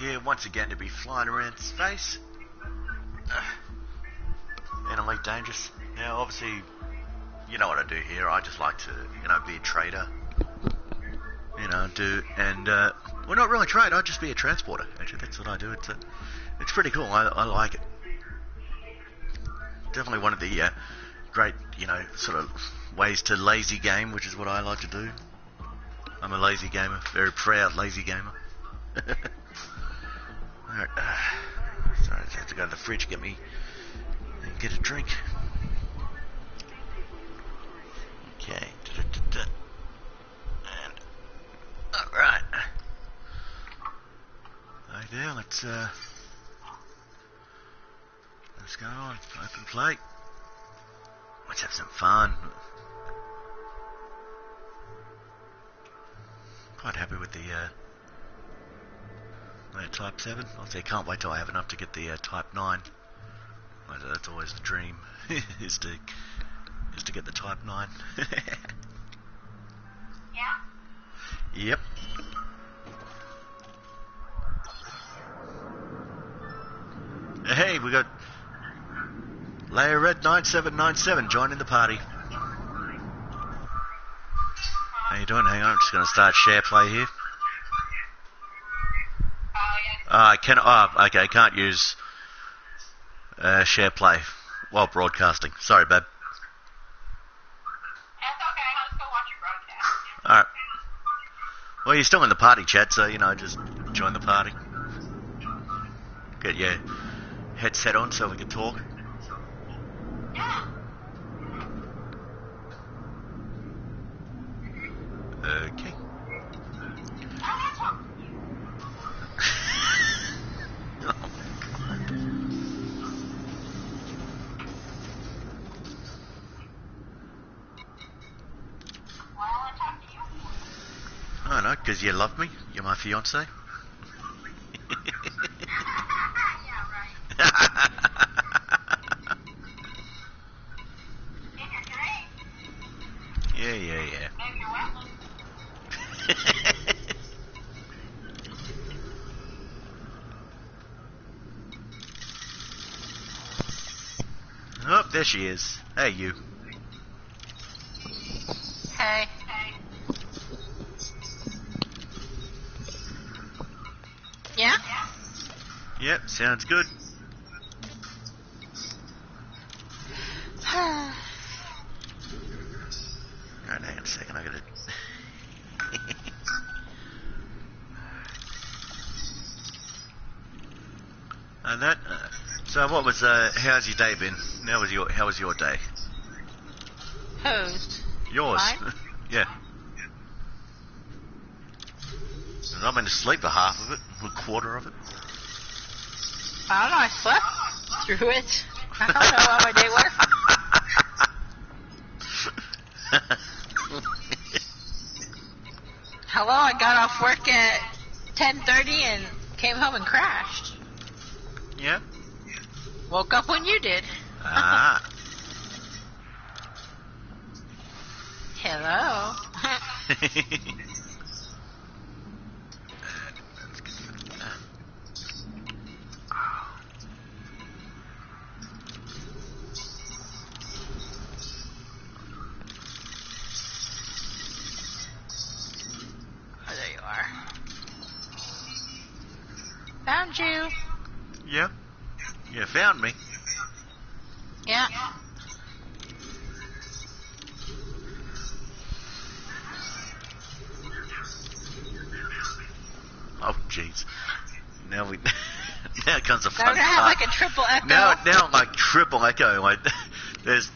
here once again to be flying around space in Elite Dangerous. Now, obviously, you know what I do here. I just like to, be a trader. Well, not really trade. I just be a transporter. Actually, that's what I do. It's pretty cool. I like it. Definitely one of the great, sort of ways to lazy game, which is what I like to do. I'm a lazy gamer, very proud lazy gamer. Alright, sorry, I just have to go to the fridge get a drink. Okay, and alright. Right there, let's go on, open plate. Let's have some fun. Quite happy with the Type 7. Obviously, I can't wait till I have enough to get the Type 9. That's always the dream, is to get the Type 9. Yeah? Yep. Hey, we got Layer Red 9797 joining the party. How you doing? Hang on, I'm just going to start share play here. I can't use share play while broadcasting. Sorry, babe. That's okay. I'll just go watch your broadcast. Alright. Well, you're still in the party chat, so, just join the party. Get your headset on so we can talk. Yeah. Okay. Oh no, because you love me. You're my fiance. Yeah, right. In your dream. Yeah. Maybe you're welcome. Oh, there she is. Hey, you. Hey. Yeah? Yep, sounds good. Alright, hang on a second, I gotta... And that, so what was, how's your day been? How was your day? Whose? Yours. Mine? Yeah. I've been asleep for half of it, a quarter of it. I don't know. I slept through it. I don't know how my day was. Hello, I got off work at 10:30 and came home and crashed. Yeah? Woke up when you did. Ah. Hello. Oh, there you are. Found you. Yeah? You found me. Yeah. Oh, jeez. Now comes the Now fun we're gonna have part. like a triple echo. Now like triple echo. Like there's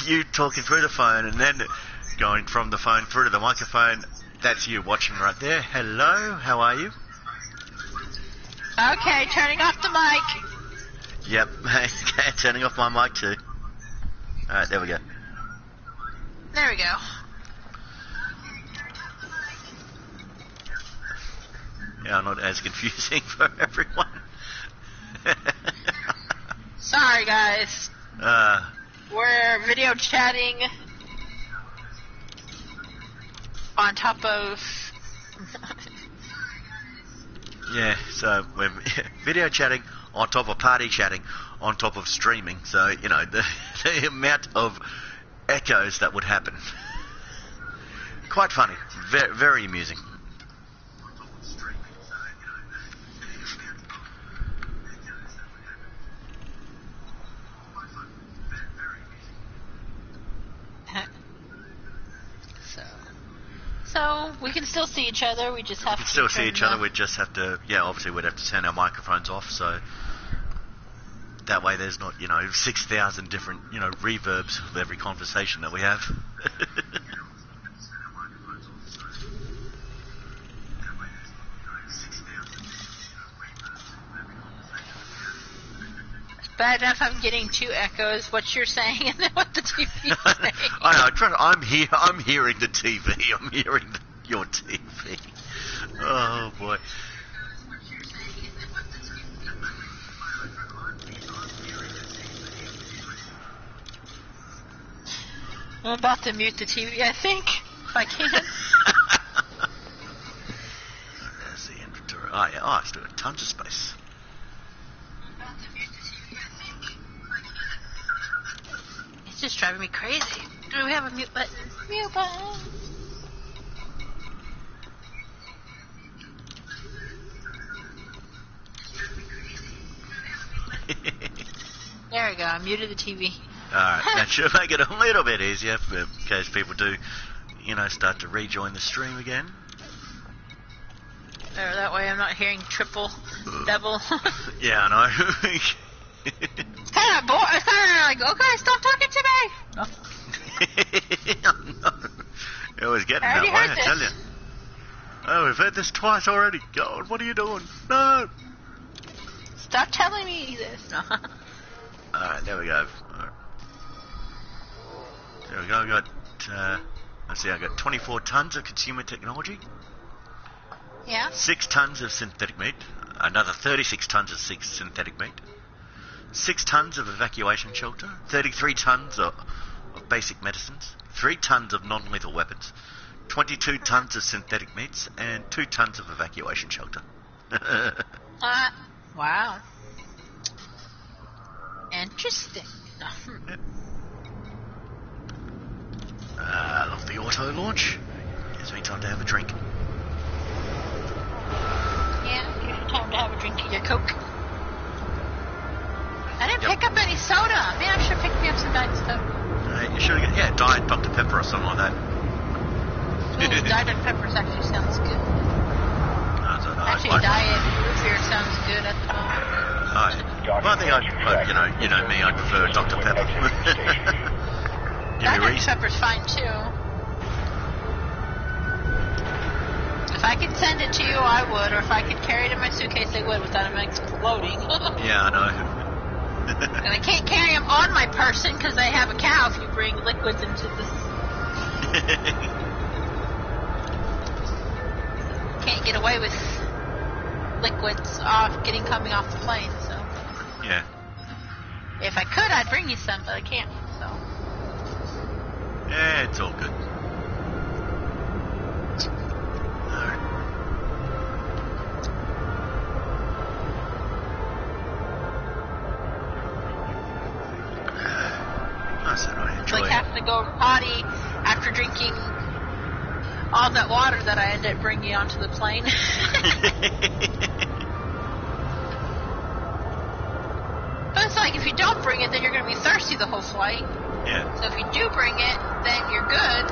you talking through the phone and then going from the phone through to the microphone. That's you watching right there. Hello, how are you? Okay, turning off the mic. Yep. Okay, turning off my mic too. Alright, there we go. There we go. Yeah, not as confusing for everyone. Sorry, guys. We're video chatting on top of Yeah, so we're video chatting on top of party chatting on top of streaming. So, you know, the amount of echoes that would happen. Quite funny. Very, very amusing. So we can still see each other. We just have to still see each other. the- We just have to, obviously we'd have to turn our microphones off, so that way there's not, 6,000 different, reverbs with every conversation that we have. Bad enough I'm getting two echoes, what you're saying and then what the TV's saying. I know, I'm hearing the TV. I'm hearing your TV. Oh, boy. I'm about to mute the TV, I think, if I can. There's the inventory. Oh, yeah. Oh, I still got tons of space. It's just driving me crazy. Do we have a mute button? Mute button. There we go. I muted the TV. Alright, that should make it a little bit easier in case people do, start to rejoin the stream again. There, that way I'm not hearing triple, double. Yeah, I know. It's kind of boring. It's kind of like, okay, stop talking to me. No. It was getting that way, I tell you. Oh, we've heard this twice already. God, what are you doing? No. Stop telling me this. No. Alright, there we go. Right. There we go. I got, let's see, I got 24 tons of consumer technology. Yeah. 6 tons of synthetic meat. Another 36 tons of synthetic meat. 6 tons of evacuation shelter. 33 tons of basic medicines. 3 tons of non-lethal weapons. 22 tons of synthetic meats. And 2 tons of evacuation shelter. Wow. Interesting. Yep. I love the auto launch. Gives me time to have a drink. Yeah, gives you time to have a drink of your Coke. I didn't pick up any soda. Man, I should have picked me up some Diet soda. You should have got, Diet Dr. Pepper or something like that. Ooh, Diet Peppers actually sounds good. Actually, Diet root beer sounds good at the moment. Well, I think you know me, I prefer Dr. Pepper. Diet Pepper's fine too. If I could send it to you, I would. Or if I could carry it in my suitcase, I would without them exploding. Yeah, I know. And I can't carry them on my person because I have a cow if you bring liquids into this. Can't get away with liquids coming off the plane, so. Yeah. If I could, I'd bring you some, but I can't, so. Yeah, it's all good. It's like having to go potty after drinking all that water that I ended up bringing onto the plane. But it's like if you don't bring it, then you're going to be thirsty the whole flight. Yeah. So if you do bring it, then you're good.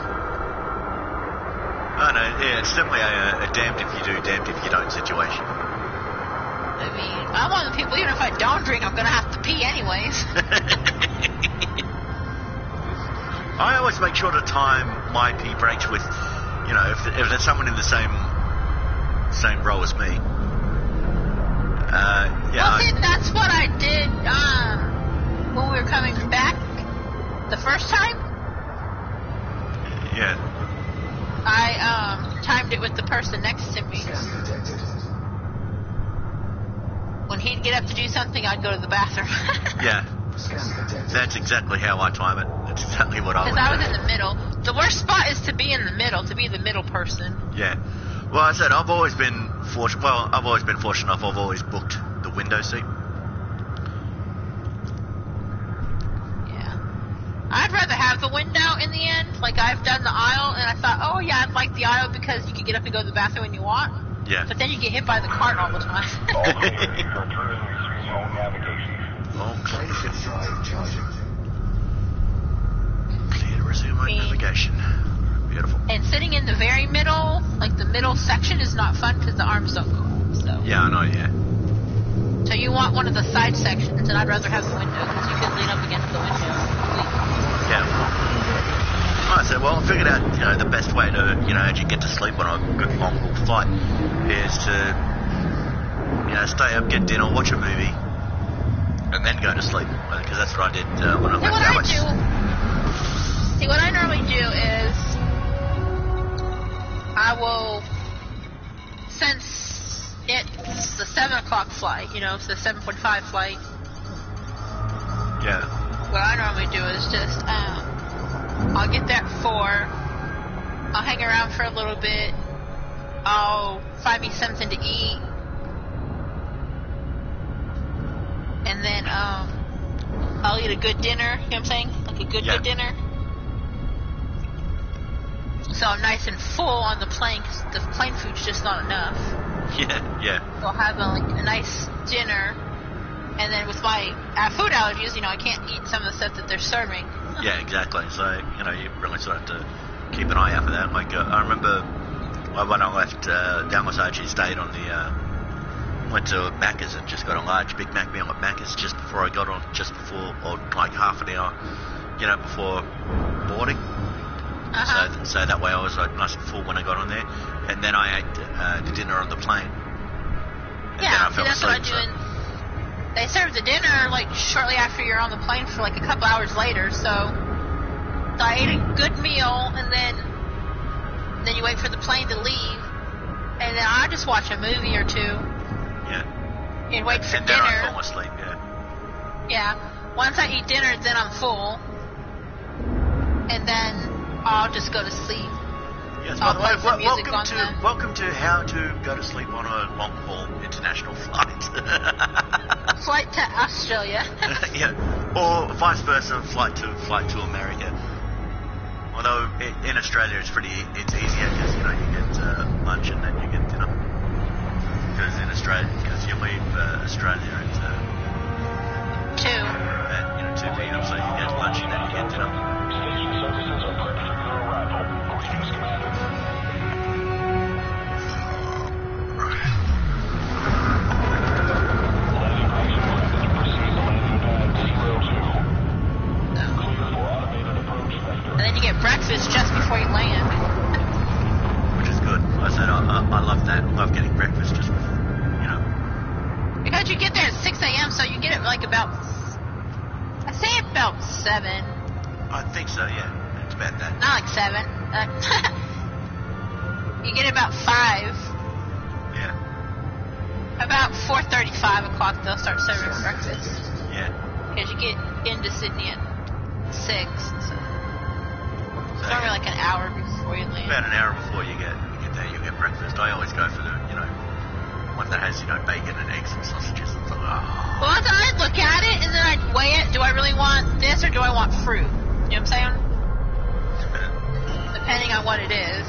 Oh no, yeah, it's definitely a damned if you do, damned if you don't situation. I mean, I'm one of the people, even if I don't drink, I'm going to have to pee anyways. I always make sure to time my pee breaks with, if there's someone in the same row as me. Well, see, that's what I did when we were coming back the first time. Yeah. I timed it with the person next to me. When he'd get up to do something, I'd go to the bathroom. Yeah. That's exactly how I time it. That's exactly what I would do. Because I was in the middle. The worst spot is to be in the middle, to be the middle person. Yeah. Well, I said I've always been fortunate. Well, I've always been fortunate enough. I've always booked the window seat. Yeah. I'd rather have the window in the end. Like, I've done the aisle, and I thought, oh yeah, I'd like the aisle because you can get up and go to the bathroom when you want. Yeah. But then you get hit by the cart all the time. Okay. Clear to resume on navigation. Beautiful. And sitting in the very middle, like the middle section, is not fun because the arms don't go up. So. Yeah, I know. Yeah. So you want one of the side sections, and I'd rather have the window because you can lean up against the window. Yeah. I said, well, I figured out, the best way to, as you get to sleep on a good long haul flight is to, stay up, get dinner, watch a movie, and then go to sleep. Because that's what I did when I left Dallas. See, what I normally do is I will, since it's the 7 o'clock flight, it's the 7:45 flight. Yeah. What I normally do is just, I'll get there at 4. I'll hang around for a little bit. I'll find me something to eat. And then, I'll eat a good dinner, you know what I'm saying? Like a good dinner. So I'm nice and full on the plane because the plane food's just not enough. Yeah. So I'll have a nice dinner. And then with my food allergies, I can't eat some of the stuff that they're serving. Yeah, exactly. So, you really sort of have to keep an eye out for that. Like, I remember when I left Dallas, I actually stayed on the, went to Macca's and just got a large Big Mac meal at Macca's just before I got on, or like half an hour, before boarding. Uh-huh. So that way I was like nice and full when I got on there. And then I ate the dinner on the plane. And then I fell that's asleep, what I do. They serve the dinner like shortly after you're on the plane for like a couple hours later. So I ate a good meal, and then you wait for the plane to leave, and then I just watch a movie or two. Yeah. And wait for dinner. And then I fall asleep. Yeah. Yeah. Once I eat dinner, then I'm full, and then I'll just go to sleep. Yes, by the way, welcome to how to go to sleep on a long haul international flight. Flight to Australia. Yeah, or vice versa, flight to America. Although in Australia it's easier because you get lunch and then you get dinner. Because in Australia, you leave Australia at 2 p.m. so you get lunch and then you get dinner. Station services are prepping for arrival. Greetings, Commander. Landing brakes requested. Proceed to landing pad 02. Clear for automated approach vector. And then you get breakfast just before you land. Which is good. I said I love that. I love getting breakfast just before, Because you get there at 6 a.m., so you get it like about 7. I think so, yeah. It's about that. Not like 7. You get it about 5. Yeah. About 4:30, 5 o'clock, they'll start serving breakfast. Yeah. Because you get into Sydney at 6. So it's only like an hour before you land. About an hour before you get there, you get breakfast. I always go for the, one that has, bacon and eggs and sausages. It's like, oh. Well, then I'd look at it and then I'd weigh it. Do I really want this or do I want fruit? You know what I'm saying? Depending on what it is.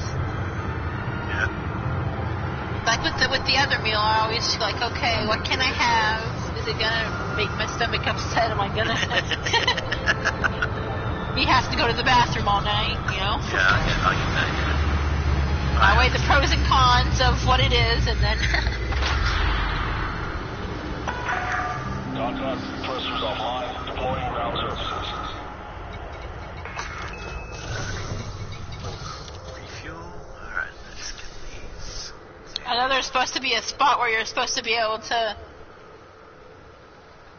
Yeah. Like with the other meal, I always like, okay, what can I have? Is it gonna make my stomach upset? Am I gonna? He has to go to the bathroom all night, Yeah, I get that. Yeah. I weigh the pros and cons of what it is, and then. Contact compressors online. Deploying ground services. Refuel. Alright, let's get these. I know there's supposed to be a spot where you're supposed to be able to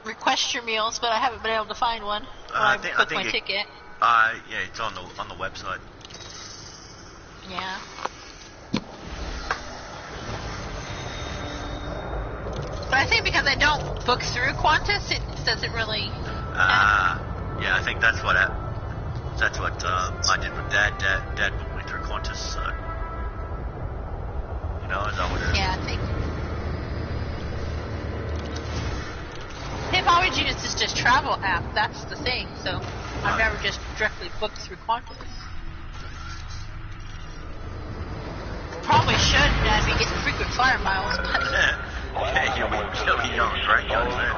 request your meals, but I haven't been able to find one. I think my ticket. Yeah, it's on the website. Yeah. But I think because I don't book through Qantas, it doesn't really. Yeah, I think that's what I did with Dad. Dad booked me through Qantas, so. You know, as I would have. Yeah, I think. They've always used this just travel app, that's the thing, so I've never just directly booked through Qantas. Probably should, I'd be getting frequent flyer miles, but... Yeah, you'll be on great guns there.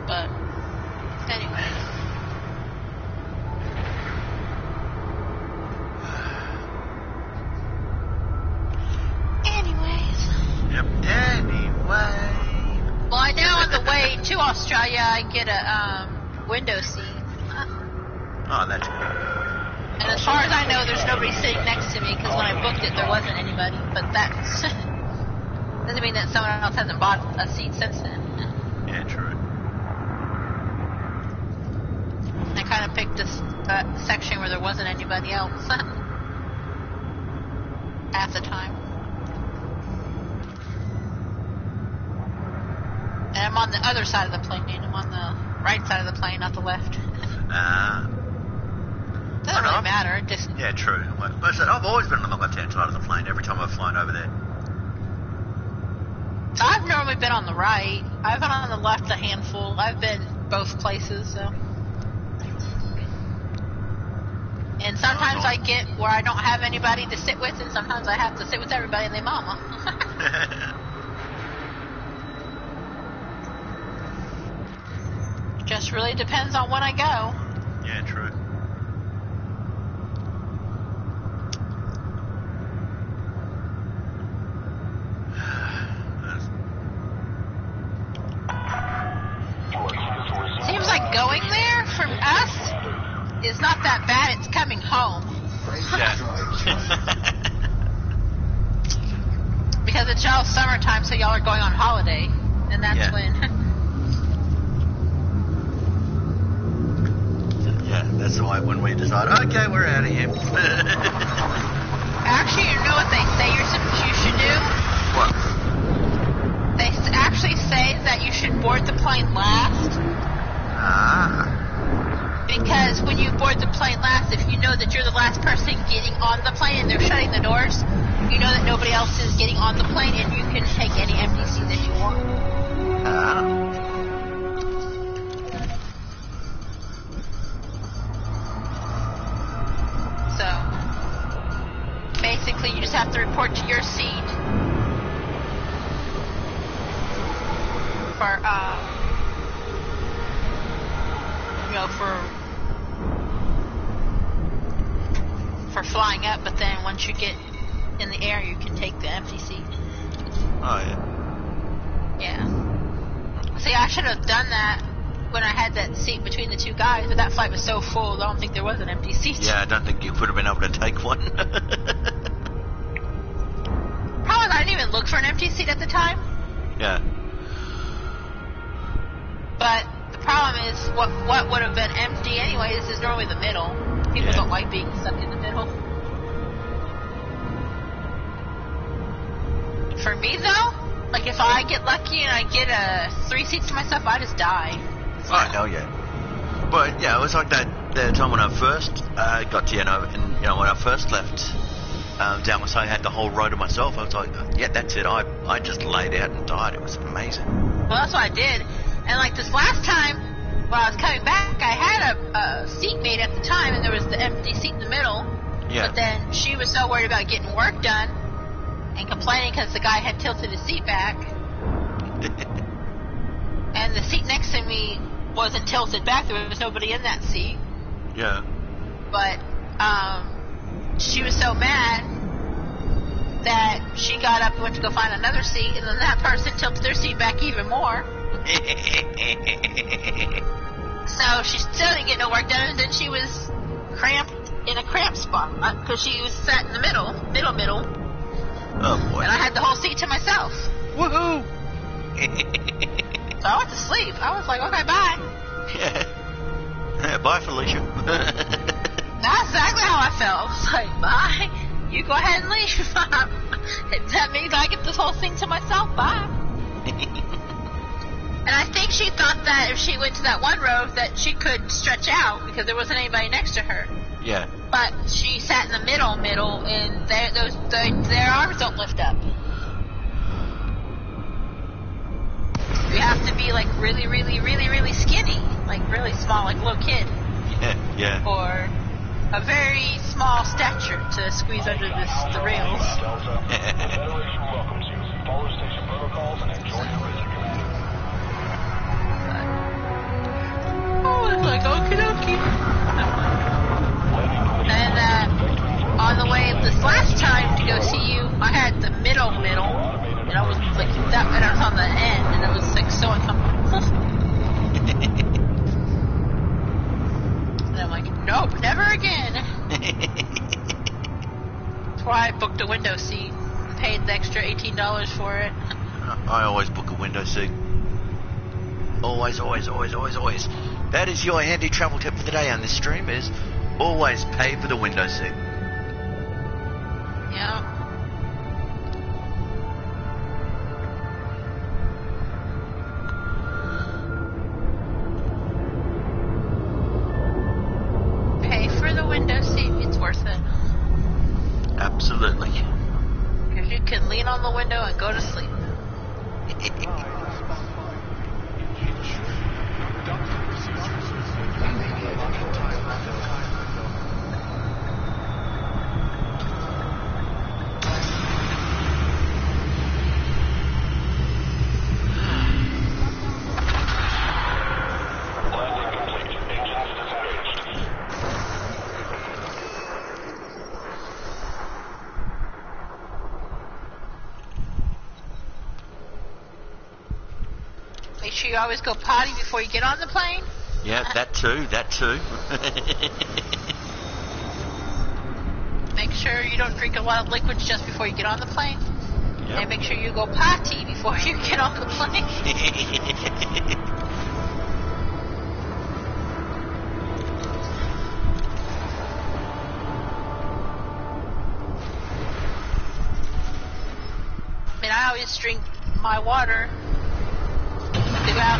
But, anyway. Yep. Anyway. Well, I know on the way to Australia I get a window seat. Oh, that's good. And as far as I know, there's nobody sitting next to me because when I booked it, there wasn't anybody. But that's doesn't mean that someone else hasn't bought a seat since then. Yeah, true. I kind of picked a section where there wasn't anybody else at the time. And I'm on the other side of the plane. I'm on the right side of the plane, not the left. Doesn't really matter. Just yeah, true. Like I said, I've always been on the left-hand side of the plane every time I've flown over there. I've normally been on the right. I've been on the left a handful. I've been both places, so. And sometimes I get where I don't have anybody to sit with, and sometimes I have to sit with everybody and their mama. Just really depends on when I go. Yeah, true. Seems like going there for us is not that bad. It's coming home. Yeah. Because it's y'all summertime, so y'all are going on holiday, and that's when. Yeah, that's why when we decide, okay, we're out of here. Actually, you know what they say you should do? What? They actually say that you should board the plane last. Because when you board the plane last, if you know that you're the last person getting on the plane and they're shutting the doors, you know that nobody else is getting on the plane and you can take any empty seat that you want. So, basically you just have to report to your seat for, for flying up, but then once you get in the air, you can take the empty seat. Oh, yeah. Yeah. See, I should have done that when I had that seat between the two guys, but that flight was so full, I don't think there was an empty seat. Yeah, I don't think you would have been able to take one. Probably I didn't even look for an empty seat at the time. Yeah. But the problem is, what would have been empty anyways is normally the middle. People don't like being stuck in the middle. For me though, like if I get lucky and I get 3 seats to myself, I just die. So. Oh, hell yeah. But yeah, it was like that time when I first got to Vienna, and when I first left Dallas, I had the whole row to myself. I was like, yeah, that's it. I just laid out and died. It was amazing. Well, that's what I did. And like this last time, when I was coming back, I had a seatmate at the time, and there was the empty seat in the middle. Yeah. But then she was so worried about getting work done and complaining because the guy had tilted his seat back. And the seat next to me wasn't tilted back. There was nobody in that seat. Yeah. But she was so mad that she got up and went to go find another seat, and then that person tilted their seat back even more. So she still didn't get no work done, and then she was cramped in a cramped spot because she was sat in the middle. Oh boy. And I had the whole seat to myself. Woohoo! So I went to sleep. I was like, okay, bye. Yeah, bye, Felicia. That's exactly how I felt. I was like, bye. You go ahead and leave. That means I get this whole thing to myself. Bye. And I think she thought that if she went to that one row that she could stretch out because there wasn't anybody next to her. Yeah. But she sat in the middle, and their arms don't lift up. You have to be like really, really, really, really skinny, like really small, like a little kid, Yeah. or a very small stature to squeeze under the rails. Delta, the Federation welcomes you. Follow station protocols and enjoy your visit, Commander. Oh, it's like okie dokie. And on the way this last time to go see you, I had the middle, and I was like that, and I was on the end, and it was like so uncomfortable. And I'm like, nope, never again. That's why I booked a window seat, paid the extra $18 for it. I always book a window seat. Always, always, always, always, always. That is your handy travel tip for the day on this stream, is always pay for the window seat. Yeah. Pay for the window seat, it's worth it. Absolutely. Because you can lean on the window and go to sleep. Landing complete. Engines disengaged. Make sure you always go potty before you get on the plane. Yeah, that too. Make sure you don't drink a lot of liquids just before you get on the plane. Yep. And make sure you go potty before you get on the plane. I mean, I always drink my water to go out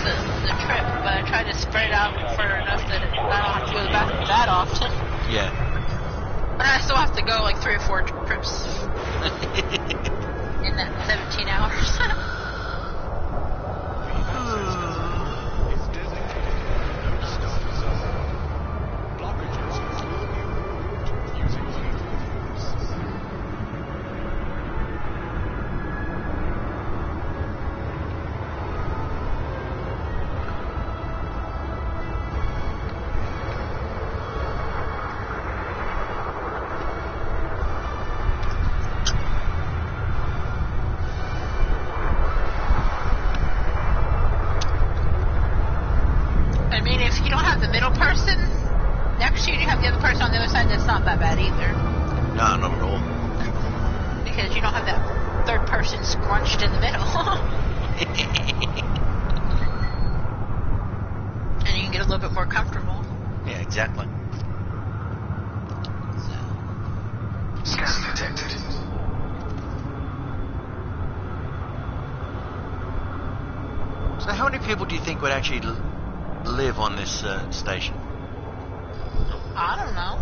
the trip, but I try to spread it out for enough that I don't have to go to the bathroom that often. Yeah. But I still have to go like 3 or 4 trips in that 17 hours. I mean, if you don't have the middle person next to you, you have the other person on the other side, that's not that bad either. No, not at all. Because you don't have that third person scrunched in the middle. And you can get a little bit more comfortable. Yeah, exactly. Scan detected. So how many people do you think would actually live on this station? I don't know.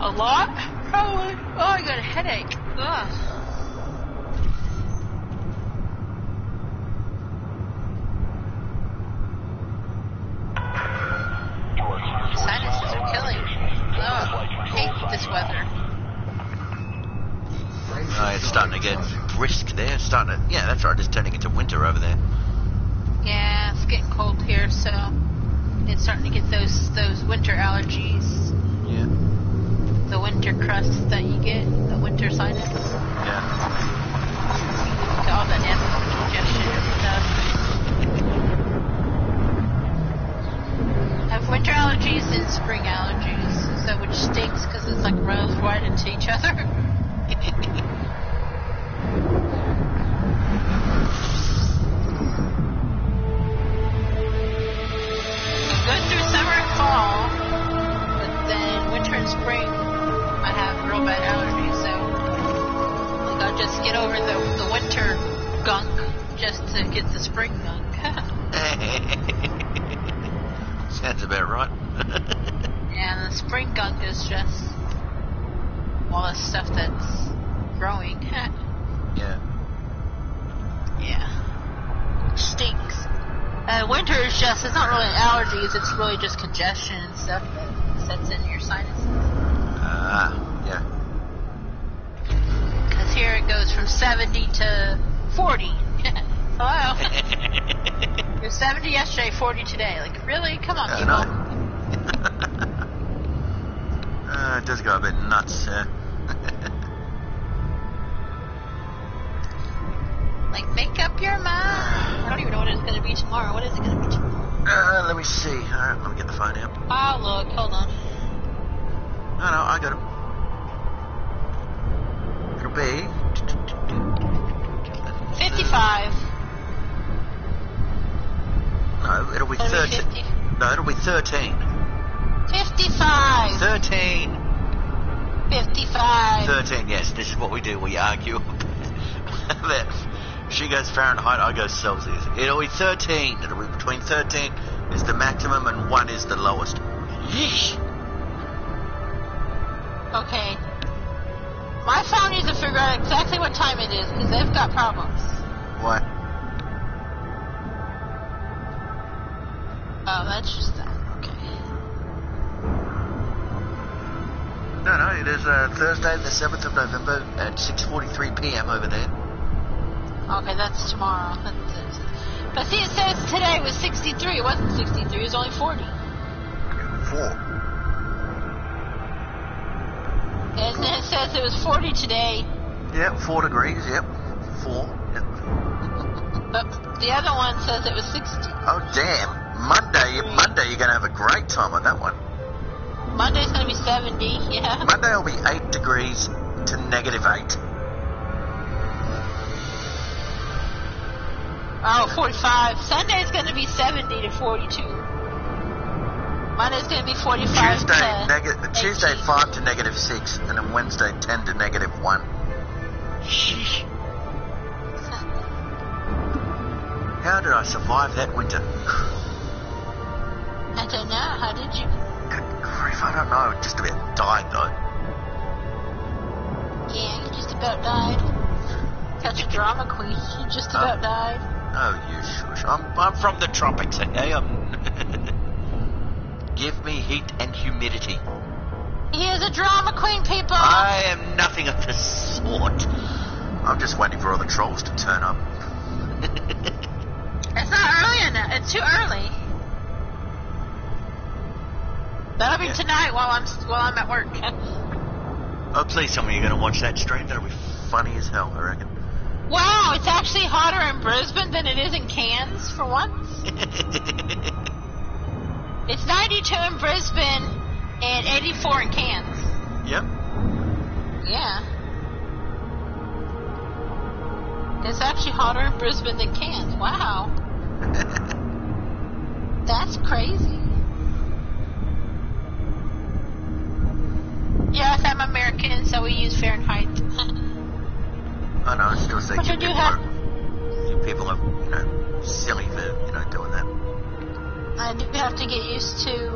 A lot? Probably. Oh, I got a headache. Ugh. Sinuses are killing me. Ugh. I hate this weather. It's starting to get brisk there. Yeah, that's right. It's turning into winter over there. Yeah, it's getting cold here, so it's starting to get those winter allergies. Yeah. The winter crust that you get, the winter sinus. Yeah. All that nasty congestion and stuff. I have winter allergies and spring allergies, so which stinks because it's like runs right into each other. Good through summer and fall, but then winter and spring, I have real bad allergies, so like I'll just get over the winter gunk just to get the spring gunk. Sounds about right. Yeah, and the spring gunk is just all the stuff that's growing. Yeah. Yeah. Stinks. Winter is just, it's not really allergies, it's really just congestion and stuff that sets in your sinuses. Yeah. Because here it goes from 70 to 40. Hello? It was 70 yesterday, 40 today. Like, really? Come on, people. It does go a bit nuts. Like, make up your mind. I don't even know what it's going to be tomorrow. What is it going to be tomorrow? Let me see. Alright, let me get the phone out. Oh, look. Hold on. No, I got it. It'll be 55. No, it'll be 13. No, it'll be 13. 55. 13. 55. 13, yes, this is what we do. We argue that she goes Fahrenheit, I go Celsius. It'll be 13. It'll be between 13 is the maximum and 1 is the lowest. Yeesh. Okay. My phone needs to figure out exactly what time it is because they've got problems. What? Oh, that's just that. Okay. No, it is Thursday the 7th of November at 6:43 p.m. over there. Okay, that's tomorrow. But see, it says today was 63. It wasn't 63. It was only 40. 4. And then it says it was 40 today. Yep, 4 degrees, yep. 4. Yep. But the other one says it was 60. Oh, damn. Monday, you're going to have a great time on that one. Monday's going to be 70, yeah. Monday will be 8 degrees to -8. Oh, 45. Sunday's going to be 70 to 42. Monday's going to be 45 Tuesday 5 to -6, and then Wednesday 10 to -1. Sheesh. How did I survive that winter? I don't know. How did you? Good grief, I don't know. Just about died, though. Yeah, you just about died. Such a drama queen. You just about died. Oh, you shush. I'm from the tropics, okay? Give me heat and humidity. He is a drama queen, people. I am nothing of the sort. I'm just waiting for all the trolls to turn up. It's not early enough. It's too early. That'll be tonight while I'm at work. Oh, please tell me you're going to watch that stream. That'll be funny as hell, I reckon. Wow, it's actually hotter in Brisbane than it is in Cairns for once. It's 92 in Brisbane and 84 in Cairns. Yep. Yeah. It's actually hotter in Brisbane than Cairns. Wow. That's crazy. Yes, I'm American, so we use Fahrenheit. I know, I still say But you do have... people are, silly for, doing that. I do have to get used to...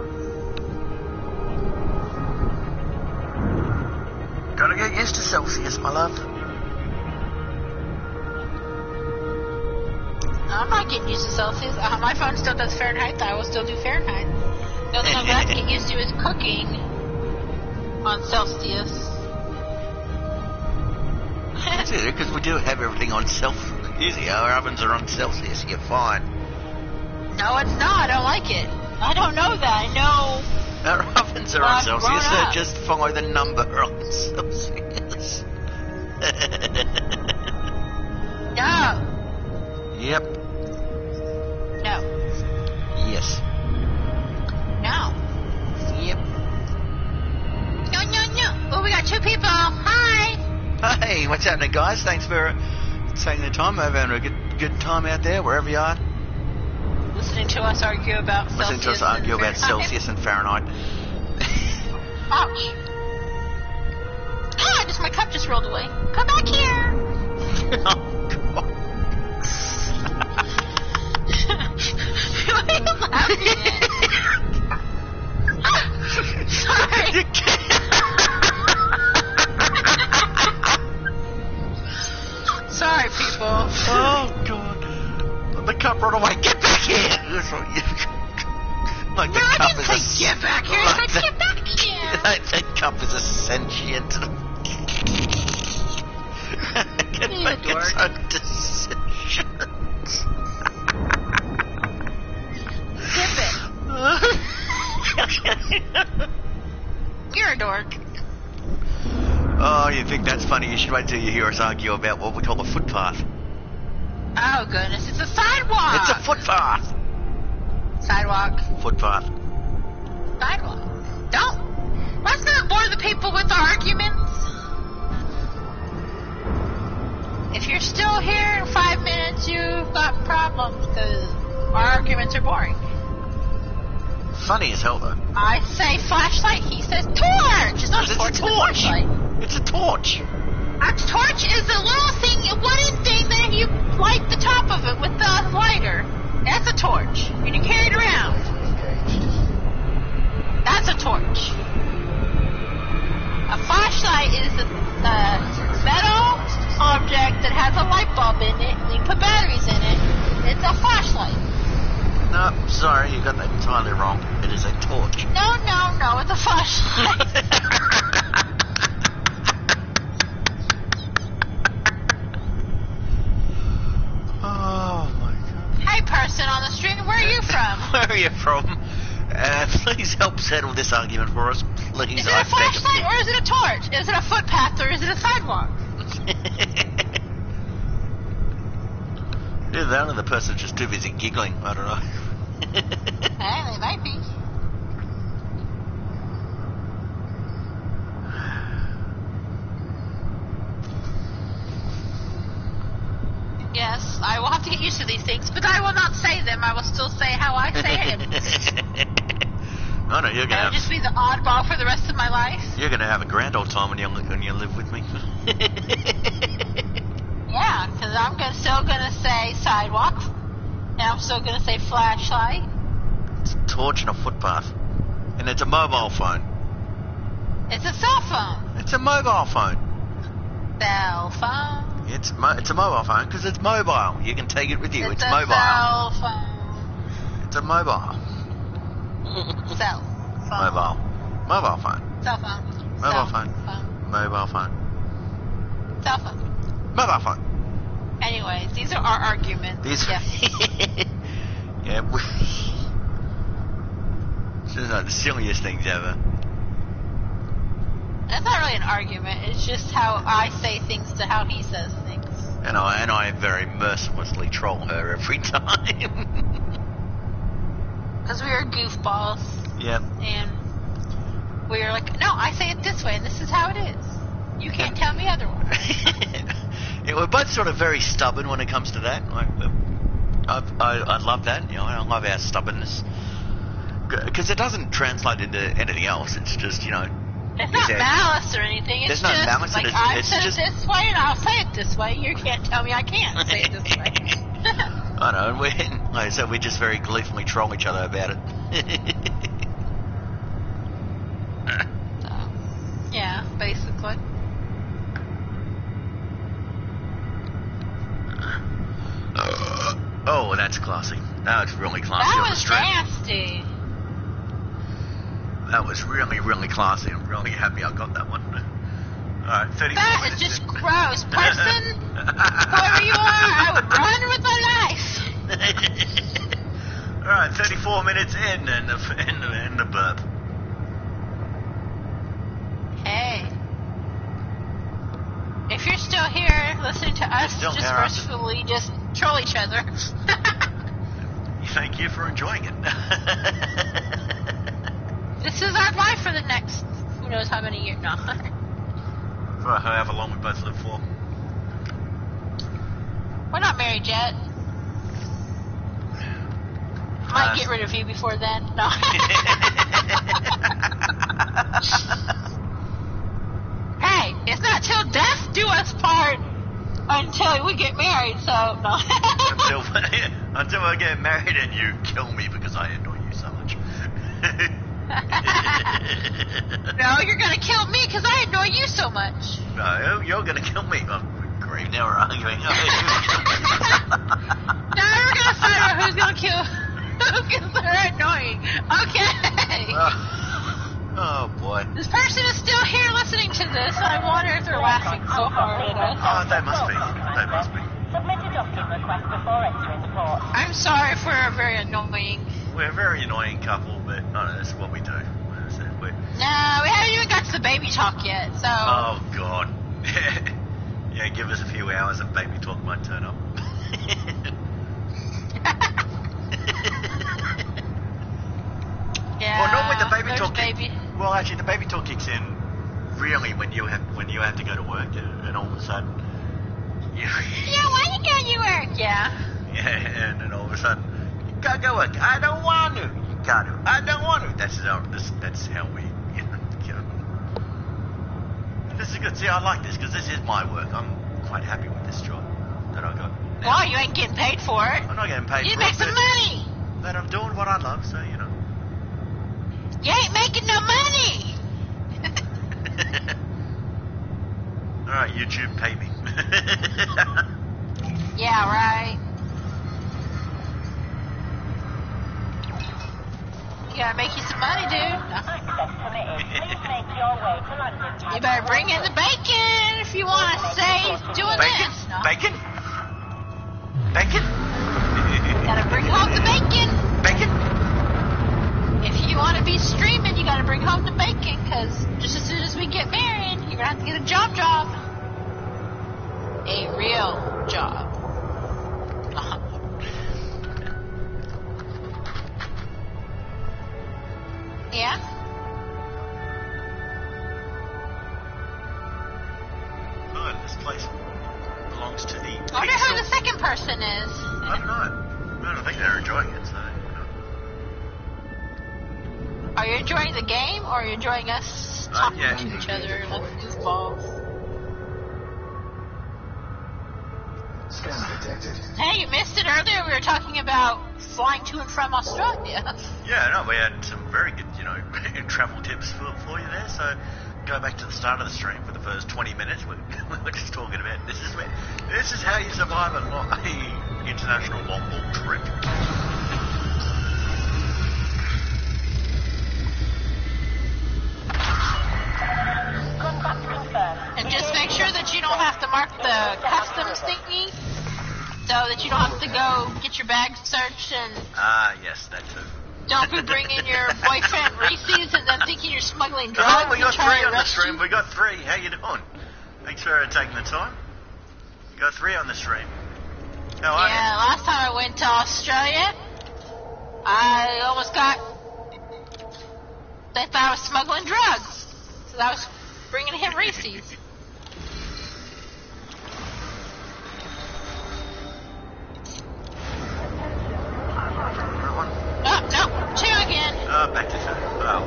Gotta get used to Celsius, my love. I'm not getting used to Celsius. My phone still does Fahrenheit. I will still do Fahrenheit. The only thing I'm going to have to get used to is cooking on Celsius. That's it, because we do have everything on Celsius. Usually our ovens are on Celsius. You're fine. No, it's not. I don't like it. I don't know that. I know. Our ovens are on Celsius, so just follow the number on Celsius. No. Yep. No. Yes. No. Yep. No. Oh, we got 2 people. Hi. Hey, what's happening, guys? Thanks for taking the time. Hope you're having a good time out there, wherever you are. Listening to us argue about Celsius. Listening to us argue about Celsius and Fahrenheit. Ouch. Ah, my cup just rolled away. Come back here. Oh, God. Sorry. You can't. Sorry, people. Oh, God. The cup run away. Get back here. That's what you... Like the No, I cup didn't is say get back here. I like said get back here. Like the cup is a sentient. Can You make its dork. own decisions. Zip it. You're a dork. Oh, you think that's funny? You should wait till you hear us argue about what we call a footpath. Oh, goodness. It's a sidewalk. It's a footpath. Sidewalk. Footpath. Sidewalk. Don't. Let's not bore the people with arguments. If you're still here in 5 minutes, you've got problems because our arguments are boring. Funny as hell, though. I say flashlight, he says torch. It's not a It's a torch, it's a torch. flashlight. It's a torch. A torch is a little thing, a wooden thing that you light the top of it with the lighter. That's a torch. And you carry it around. That's a torch. A flashlight is a metal object that has a light bulb in it, and you put batteries in it. It's a flashlight. No, sorry, you got that entirely wrong. It is a torch. No, it's a flashlight. Oh my God. Hey, person on the street, where are you from? Where are you from? Please help settle this argument for us. Please, Is it I a beg of flashlight or is it a torch? Is it a footpath or is it a sidewalk? you. Either that or the person's just too busy giggling. I don't know. Hey, they might be. Yes, I will have to get used to these things, but I will not say them. I will still say how I say it. Oh no, you're I gonna will have, just be the oddball for the rest of my life. you're gonna have a grand old time when you live with me. Yeah, because I'm still gonna say sidewalk, and I'm still gonna say flashlight. It's a torch and a footpath, and it's a mobile phone. It's a cell phone. It's a mobile phone. Cell phone. It's a mobile phone because it's mobile. You can take it with you. It's a mobile. cell phone. It's a mobile. Cell phone. Mobile phone. Cell phone. Mobile Cell phone. phone. Mobile phone. Cell phone. Mobile phone. Anyways, these are our arguments. These. Yeah. Yeah. It's just like the silliest things ever. That's not really an argument. It's just how I say things to how he says things. And I very mercilessly troll her every time. Because we are goofballs. Yep. And we are like, no, I say it this way, and this is how it is. You can't tell me otherwise. Yeah, we're both sort of very stubborn when it comes to that. Like, I love that. You know, I love our stubbornness because it doesn't translate into anything else. It's just, you know. It's not malice or anything. It's There's no just malice, like it's I said just- it this way, and I'll say it this way. You can't tell me I can't say it this way. I know, and so we just very gleefully troll each other about it. So, yeah, basically. Oh, that's classy. That's really classy That on the was street. nasty. That was really, really classy. I'm really happy I got that one. Alright, 34 That minutes is just in. gross. Person, whoever you are, I would run with my life. Alright, 34 minutes in and the burp. Hey. If you're still here listening to us still just here, mercifully just troll each other. Thank you for enjoying it. This is our life for the next who knows how many years. No. For however long we both live for. We're not married yet. Might get rid of you before then. No. Hey, it's not till death do us part until we get married, so no. Until Until I get married and you kill me because I annoy you so much. No, you're gonna kill me because I annoy you so much. No, you're gonna kill me. Oh, great, now we're arguing. Now we're gonna find out who's gonna kill who because they're annoying. Okay. Oh boy. This person is still here listening to this. I wonder if they're laughing so hard at us. Oh, they must be. They must be. Submit a document request before entering the port. I'm sorry if we're very annoying. We're a very annoying couple, but no, that's what we do. We're... No, we haven't even got to the baby talk yet, so... Oh, God. Yeah, give us a few hours and baby talk might turn up. Yeah, Well, normally the baby there's talk... baby. Well, actually, the baby talk kicks in really when you have to go to work and all of a sudden... Yeah, why you go to work? Yeah. Yeah, and then all of a sudden, you gotta go work. I don't want to. You gotta. I don't want to. That's how we, you know. This is good. See, I like this because this is my work. I'm quite happy with this job that I got. Well, you ain't getting paid for it. I'm not getting paid You for make it, some money. but I'm doing what I love, so, you know. You ain't making no money. All right, YouTube, pay me. Yeah, right. You gotta make you some money, dude. Access permitted. Please make your way to landing pad. You better bring in the bacon if you want to stay doing Bacon? this. No. Bacon? Bacon? Gotta bring home the bacon. Bacon? If you want to be streaming, you gotta bring home the bacon, because just as soon as we get married, you're gonna have to get a job. A real job. Yeah? Oh, this place belongs to the... I wonder who the second person is. I don't know. I don't think they're enjoying it, so... Are you enjoying the game, or are you enjoying us talking yeah. to each other like goofballs? Scan detected. Hey, you missed it earlier. We were talking about flying to and from Australia. Yeah, no, we had some very good, travel tips for you there. So go back to the start of the stream for the first 20 minutes. We were just talking about this is how you survive a international long haul trip. Contact confirmed. And just make sure that you don't have to mark the customs thingy, so that you don't have to go get your bag searched, and Ah, yes, that too. don't be bringing your boyfriend Reese's and then thinking you're smuggling drugs. Oh, we got and trying 3 to on the arrest stream. you. We got 3. How you doing? Thanks for taking the time. We got 3 on the stream. How are Yeah, last time I went to Australia, I almost got... They thought I was smuggling drugs. So I was bringing him Reese's. Oh, no, 2 again. Back to 2. Oh,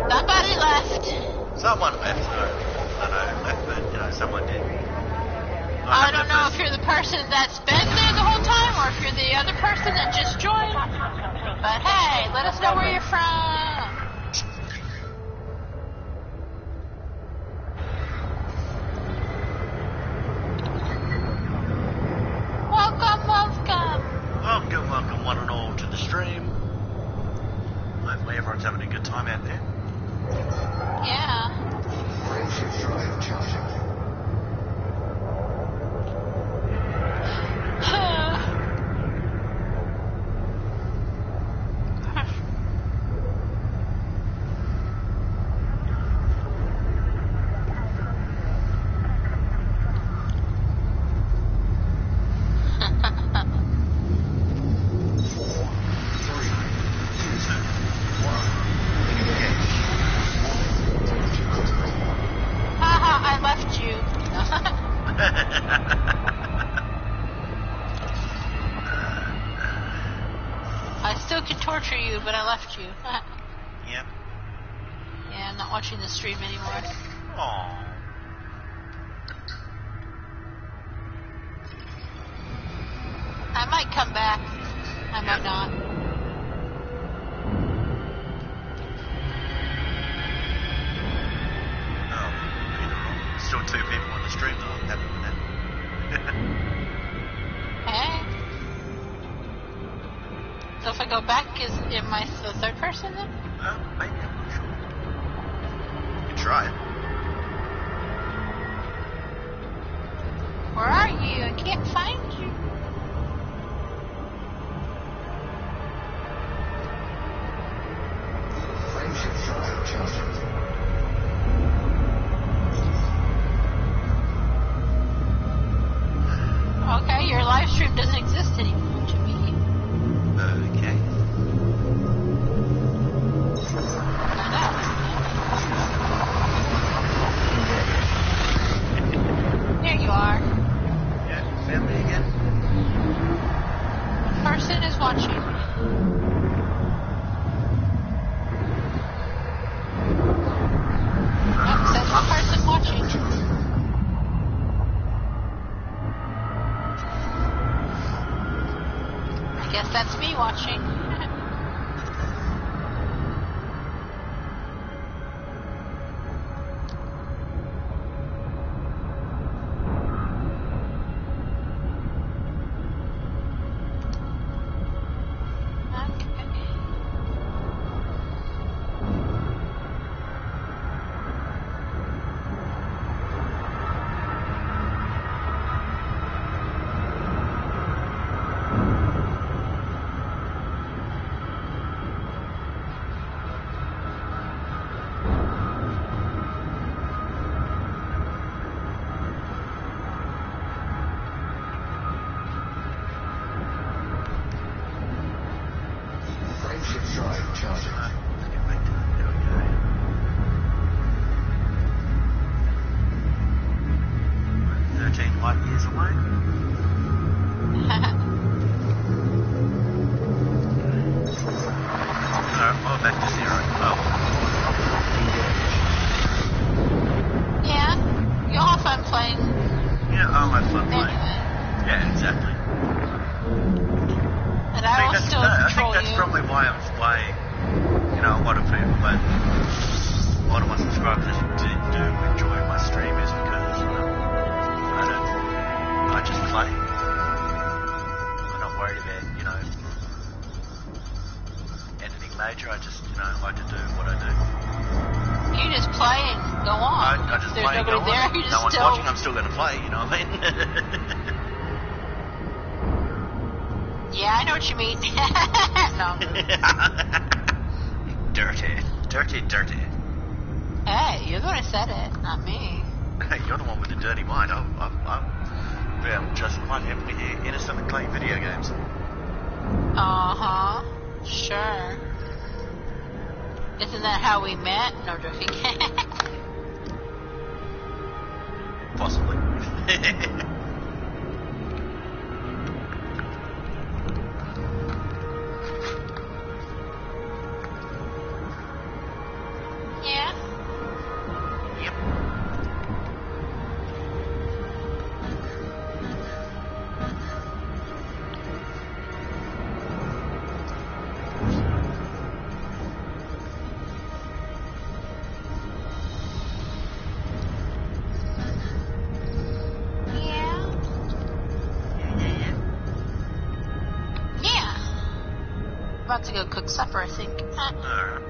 Somebody left. someone left. No, who left, but, someone did. I don't know if you're the person that's been there the whole time or if you're the other person that just joined. But hey, let us know where you're from. Welcome. Welcome one and all to the stream. Hopefully everyone's having a good time out there. Yeah. Frameshift drive charging. Haha, I left you. I still can torture you, but I left you. Yep. Yeah, I'm not watching the stream anymore. Aww. I might come back. I might not. Oh, either or. Still 2 people on the stream though. I'm happy with that. Hey. So if I go back, am I the third person then? Maybe, I'm not sure. You can try it. Where are you? I can't find you. Frameshift drive charging. Okay, your live stream doesn't exist anymore to me. Okay. There you are. Yeah, found me again. Person is watching. Oh, says one person watching. I guess that's me watching. Frameshift drive charging. Let's get back to it. There we go. 13 light years away. Oh, back to 0. Oh. Yeah, you'll have fun playing. Yeah, I'll have fun playing. Anyway. Yeah, exactly. And I will still I think control that's you. probably why a lot of people, a lot of my subscribers do enjoy my stream is because I just play. I'm not worried about, anything major. I just, like to do what I do. You just play and go on. I just If there's play and go nobody there, on. you just No one's still... watching, I'm still going to play, you know what I mean? Yeah, I know what you mean. No. Dirty. Hey, you're the one who said it, not me. Hey, you're the one with the dirty mind. I'm just quite happy here, innocent and playing video games. Uh-huh. Sure. Isn't that how we met? No joking. Possibly. Yeah. Yep. Yeah. Yeah. About to go cook supper, I think. Alright.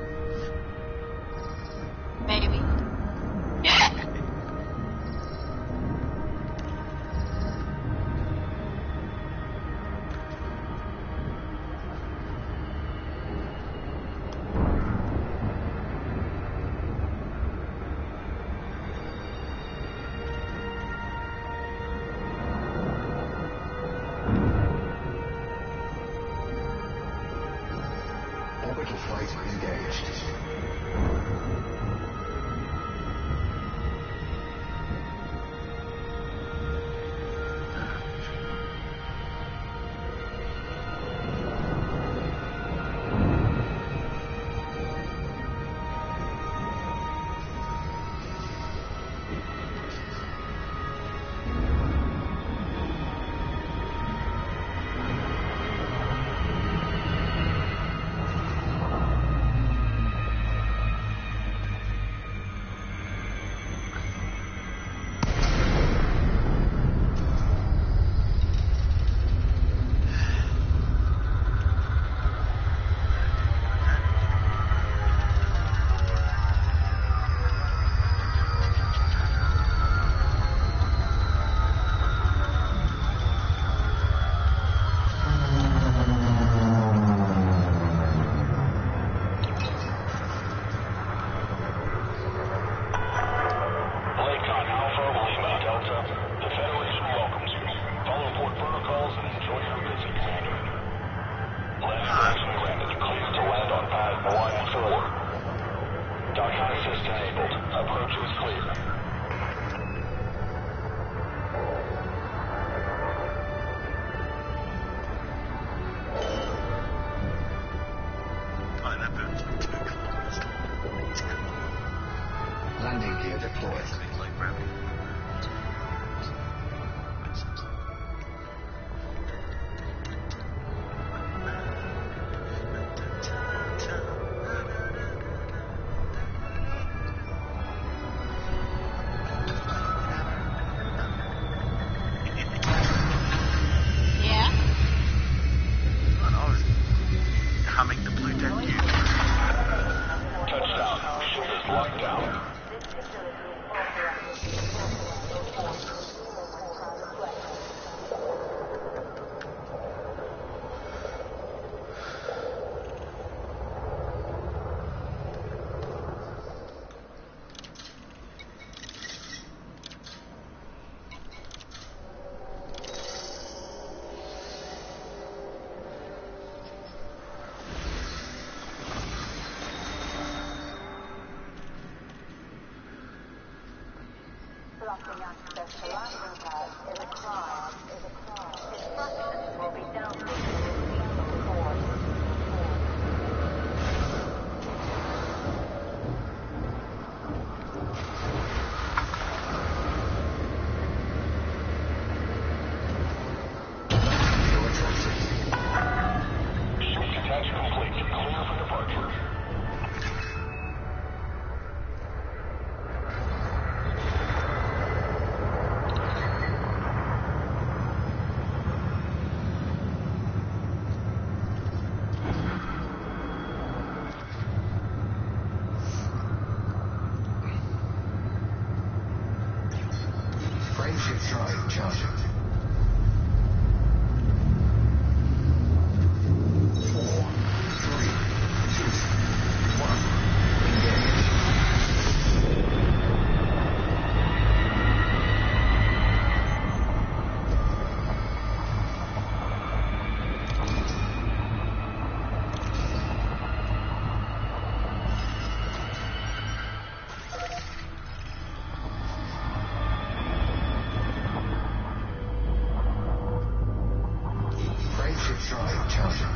Maybe. Orbital flight engaged. blocking access to landing pads is a crime. Instructions will be dealt with in lethal force. Detach complete. Clear for departure. Frameshift drive charging. 4, 3, 2, 1. Engage. Frameshift drive charging.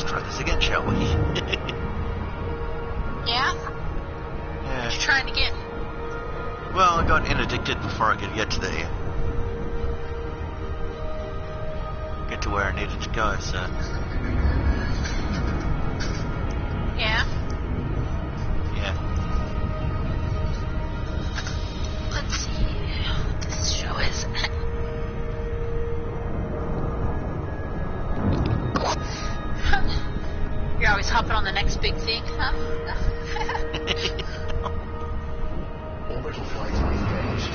Let's try this again, shall we? Yeah? Yeah. You're trying to get... Well, I got interdicted before I could get to there. Get to where I needed to go, so... Yeah? Yeah. Let's see what this show is. You're always hopping on the next big thing, huh? Orbital flight engaged.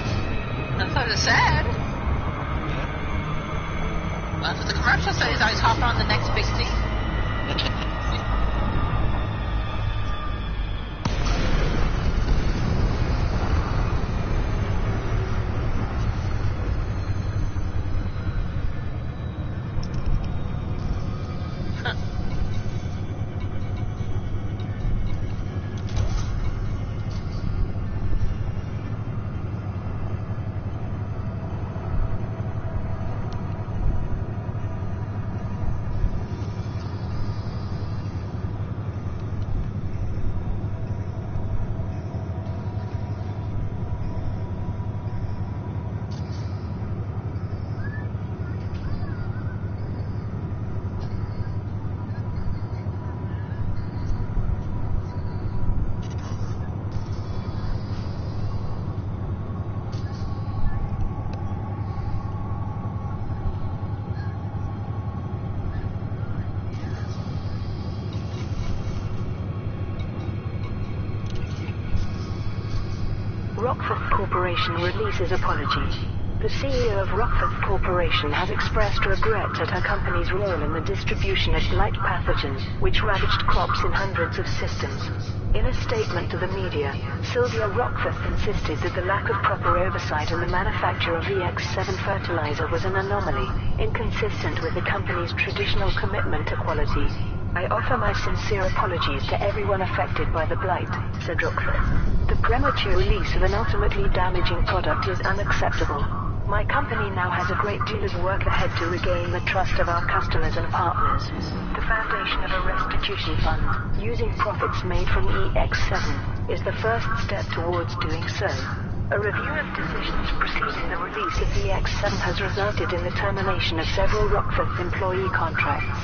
That's what it said. Well, that's what the commercial said. He's always hopping on the next big thing. Rockford Corporation releases apology. The CEO of Rockford Corporation has expressed regret at her company's role in the distribution of blight pathogens, which ravaged crops in hundreds of systems. In a statement to the media, Sylvia Rockford insisted that the lack of proper oversight in the manufacture of EX7 fertilizer was an anomaly, inconsistent with the company's traditional commitment to quality. I offer my sincere apologies to everyone affected by the blight, said Rockford. The premature release of an ultimately damaging product is unacceptable. My company now has a great deal of work ahead to regain the trust of our customers and partners. The foundation of a restitution fund, using profits made from EX7, is the first step towards doing so. A review of decisions preceding the release of EX7 has resulted in the termination of several Rockford employee contracts.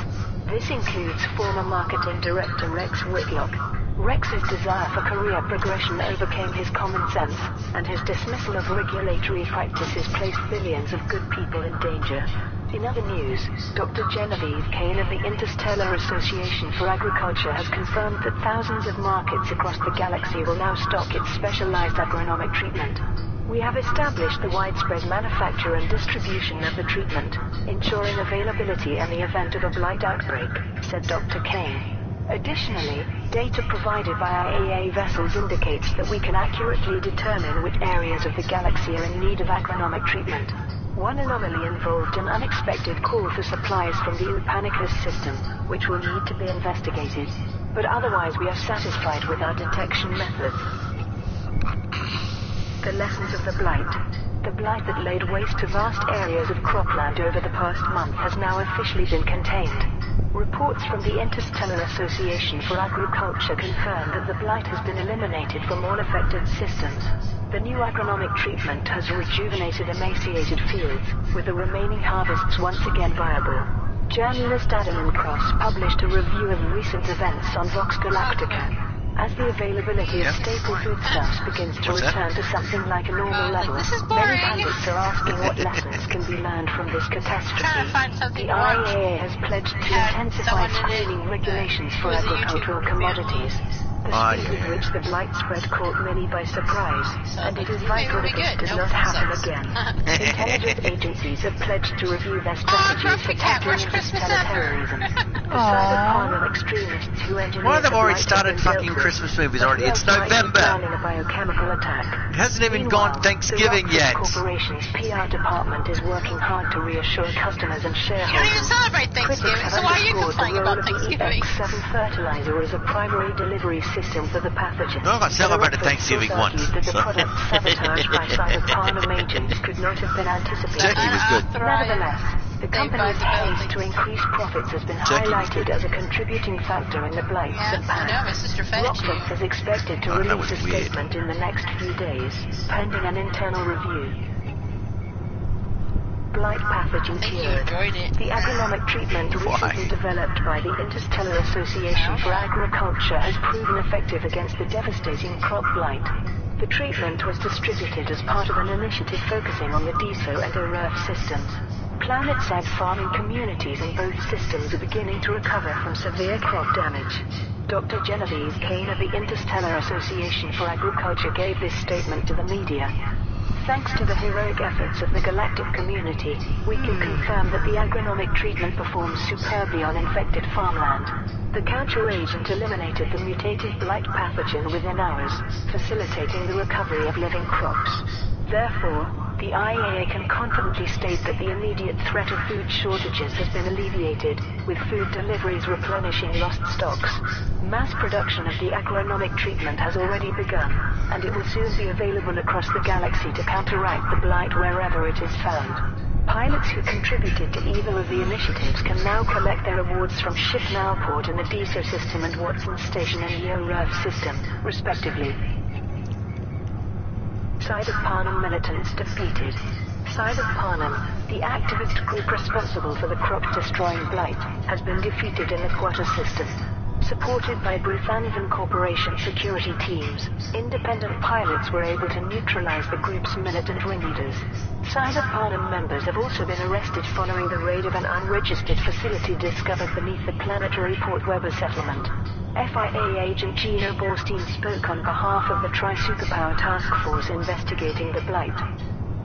This includes former marketing director Rex Whitlock. Rex's desire for career progression overcame his common sense, and his dismissal of regulatory practices placed billions of good people in danger. In other news, Dr. Genevieve Kane of the Interstellar Association for Agriculture has confirmed that thousands of markets across the galaxy will now stock its specialized agronomic treatment. We have established the widespread manufacture and distribution of the treatment, ensuring availability in the event of a blight outbreak, said Dr. Kane. Additionally, data provided by our AA vessels indicates that we can accurately determine which areas of the galaxy are in need of agronomic treatment. One anomaly involved an unexpected call for supplies from the Upanicus system, which will need to be investigated. But otherwise we are satisfied with our detection methods. The lessons of the blight. The blight that laid waste to vast areas of cropland over the past month has now officially been contained. Reports from the Interstellar Association for Agriculture confirm that the blight has been eliminated from all affected systems. The new agronomic treatment has rejuvenated emaciated fields, with the remaining harvests once again viable. Journalist Adam Cross published a review of recent events on Vox Galactica. As the availability of staple foodstuffs begins to return to something like a normal level, this is many boring. pundits are asking what lessons can be learned from this Trying to catastrophe. find something The to watch. IAA has pledged to Had intensify someone in it, screening regulations for who was a agricultural YouTuber. commodities. The speed with yeah. which the blight spread caught many by surprise, and it is Maybe vital it'll be that good. this does Nope, not happen sucks. again. Intelligence agencies have pledged to review their strategies Grumpy for Cat, tackling where's Christmas interstellar ever? terrorism. The cyber carnal extremists who engineered Why have they the already blight started have been fucking dealt with, Christmas movies but already? It's Wales might be November. planning a biochemical attack. It hasn't even Meanwhile, gone Thanksgiving the yet. Rockford Corporation's PR department is working hard to reassure customers and You don't even shareholders. celebrate Thanksgiving, Critics so have why are you underscored the complaining role about of the Thanksgiving? EX7 fertilizer as a primary delivery system for the pathogen. No, I celebrated Rockford Thanksgiving source once, argued that the so- product sabotage by cybercarnum agents could not have been anticipated. Turkey was good. Nevertheless, The They buy company's the haste to buildings. increase profits has been Turkey was highlighted good. as a contributing factor in the blights Yeah, and I know. My panics. sister fed it to Rockford you. is expected to Oh, that release was a weird. statement in the next few days, pending an internal review. Blight pathogen I think you cured. enjoyed it. The agronomic treatment Why? recently developed by the Interstellar Association for Agriculture has proven effective against the devastating crop blight. The treatment was distributed as part of an initiative focusing on the DESO and OREF systems. Planet-side farming communities in both systems are beginning to recover from severe crop damage. Dr. Genevieve Kane of the Interstellar Association for Agriculture gave this statement to the media. Thanks to the heroic efforts of the galactic community, we can confirm that the agronomic treatment performs superbly on infected farmland. The counter-agent eliminated the mutated blight pathogen within hours, facilitating the recovery of living crops. Therefore, the IAA can confidently state that the immediate threat of food shortages has been alleviated, with food deliveries replenishing lost stocks. Mass production of the agronomic treatment has already begun, and it will soon be available across the galaxy to counteract the blight wherever it is found. Pilots who contributed to either of the initiatives can now collect their awards from Ship Nowport in the DESO system and Watson Station in the OREF system, respectively. Side of Parnum militants defeated. Side of Parnum, the activist group responsible for the crop-destroying blight, has been defeated in the Quater system. Supported by Bruthanvan Corporation security teams, independent pilots were able to neutralize the group's militant ringleaders. Side of Parnum members have also been arrested following the raid of an unregistered facility discovered beneath the planetary Port Weber settlement. FIA agent Gino Borstein spoke on behalf of the Tri-Superpower Task Force investigating the blight.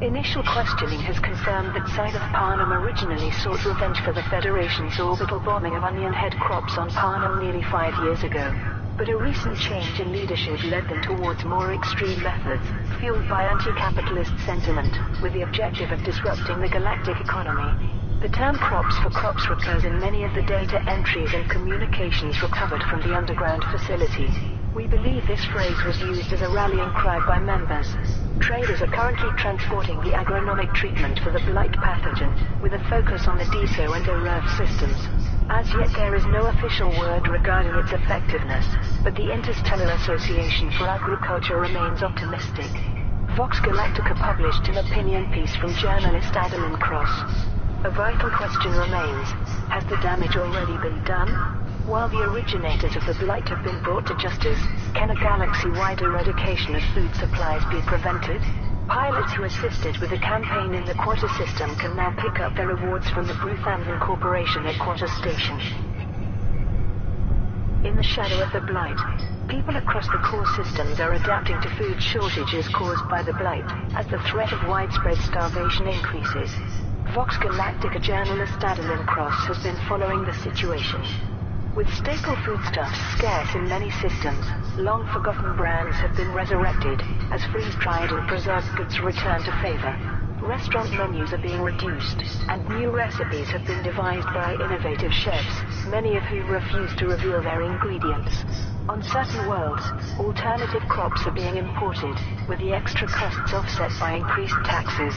Initial questioning has confirmed that Side of Parnum originally sought revenge for the Federation's orbital bombing of onion head crops on Parnum nearly 5 years ago. But a recent change in leadership led them towards more extreme methods, fueled by anti-capitalist sentiment, with the objective of disrupting the galactic economy. The term crops for crops recurs in many of the data entries and communications recovered from the underground facility. We believe this phrase was used as a rallying cry by members. Traders are currently transporting the agronomic treatment for the blight pathogen, with a focus on the DESO and OREF systems. As yet there is no official word regarding its effectiveness, but the Interstellar Association for Agriculture remains optimistic. Vox Galactica published an opinion piece from journalist Adeline Cross. A vital question remains: has the damage already been done? While the originators of the blight have been brought to justice, can a galaxy-wide eradication of food supplies be prevented? Pilots who assisted with the campaign in the Quater system can now pick up their awards from the Bruthanvan Corporation at Quater Station. In the shadow of the blight, people across the core systems are adapting to food shortages caused by the blight, as the threat of widespread starvation increases. Vox Galactica journalist Adeline Cross has been following the situation. With staple foodstuffs scarce in many systems, long-forgotten brands have been resurrected as freeze-dried and preserved goods return to favor. Restaurant menus are being reduced, and new recipes have been devised by innovative chefs, many of whom refuse to reveal their ingredients. On certain worlds, alternative crops are being imported, with the extra costs offset by increased taxes.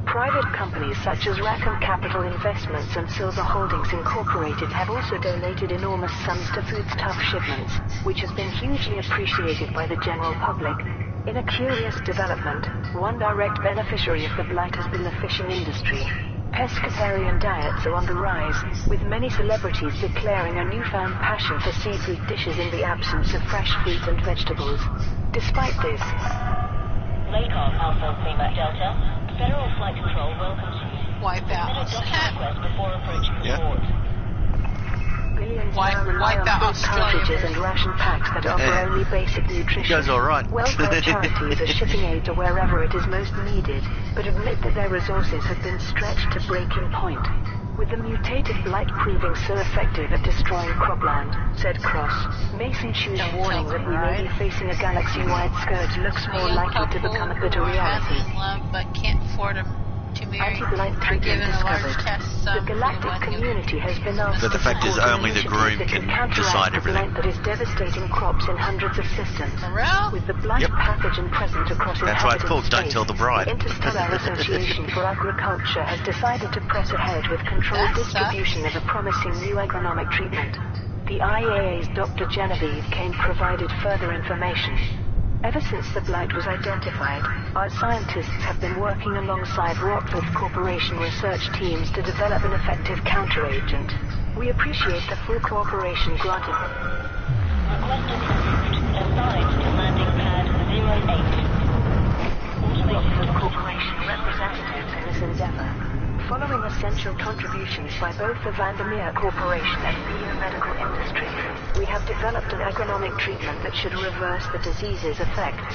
Private companies such as Rackham Capital Investments and Silver Holdings Incorporated have also donated enormous sums to foodstuff shipments, which has been hugely appreciated by the general public. In a curious development, one direct beneficiary of the blight has been the fishing industry. Pescatarian diets are on the rise, with many celebrities declaring a newfound passion for seafood dishes in the absence of fresh fruit and vegetables. Despite this, Lakon Alpha Lima Delta. Federal Flight Control welcomes you. Wipeout. Submit a dock request before approaching the Yeah. port. billions Wipe now rely on out food Australia cartridges version. and ration packs that offer Yeah. only basic nutrition. Goes all right. Welfare charities are shipping aid to wherever it is most needed, but admit that their resources have been stretched to breaking point. With the mutated blight proving so effective at destroying cropland, said Cross, Mason Chu's warning that we may be facing a galaxy-wide scourge looks more young likely to couple become a bitter who are reality. madly in love but can't afford to be anti-blight treatment given a large discovered. test. The galactic community has been asked But the to fact is support only the initiatives groom that can counteract decide the everything. blight that is devastating crops in hundreds of systems. For real? With the blight Yep. pathogen present across That's why it's inhabited called Don't space, Tell the Bride. The Interstellar Association for Agriculture has decided to press ahead with controlled That sucks. distribution of a promising new agronomic treatment. The IAA's Dr. Genevieve Kane provided further information. Ever since the blight was identified, our scientists have been working alongside Rockford Corporation research teams to develop an effective counteragent. We appreciate the full cooperation granted. Requested route assigned to landing pad 08. Rockford Corporation representatives in this endeavor. Following essential contributions by both the Vandermeer Corporation and biomedical industry, we have developed an agronomic treatment that should reverse the disease's effects.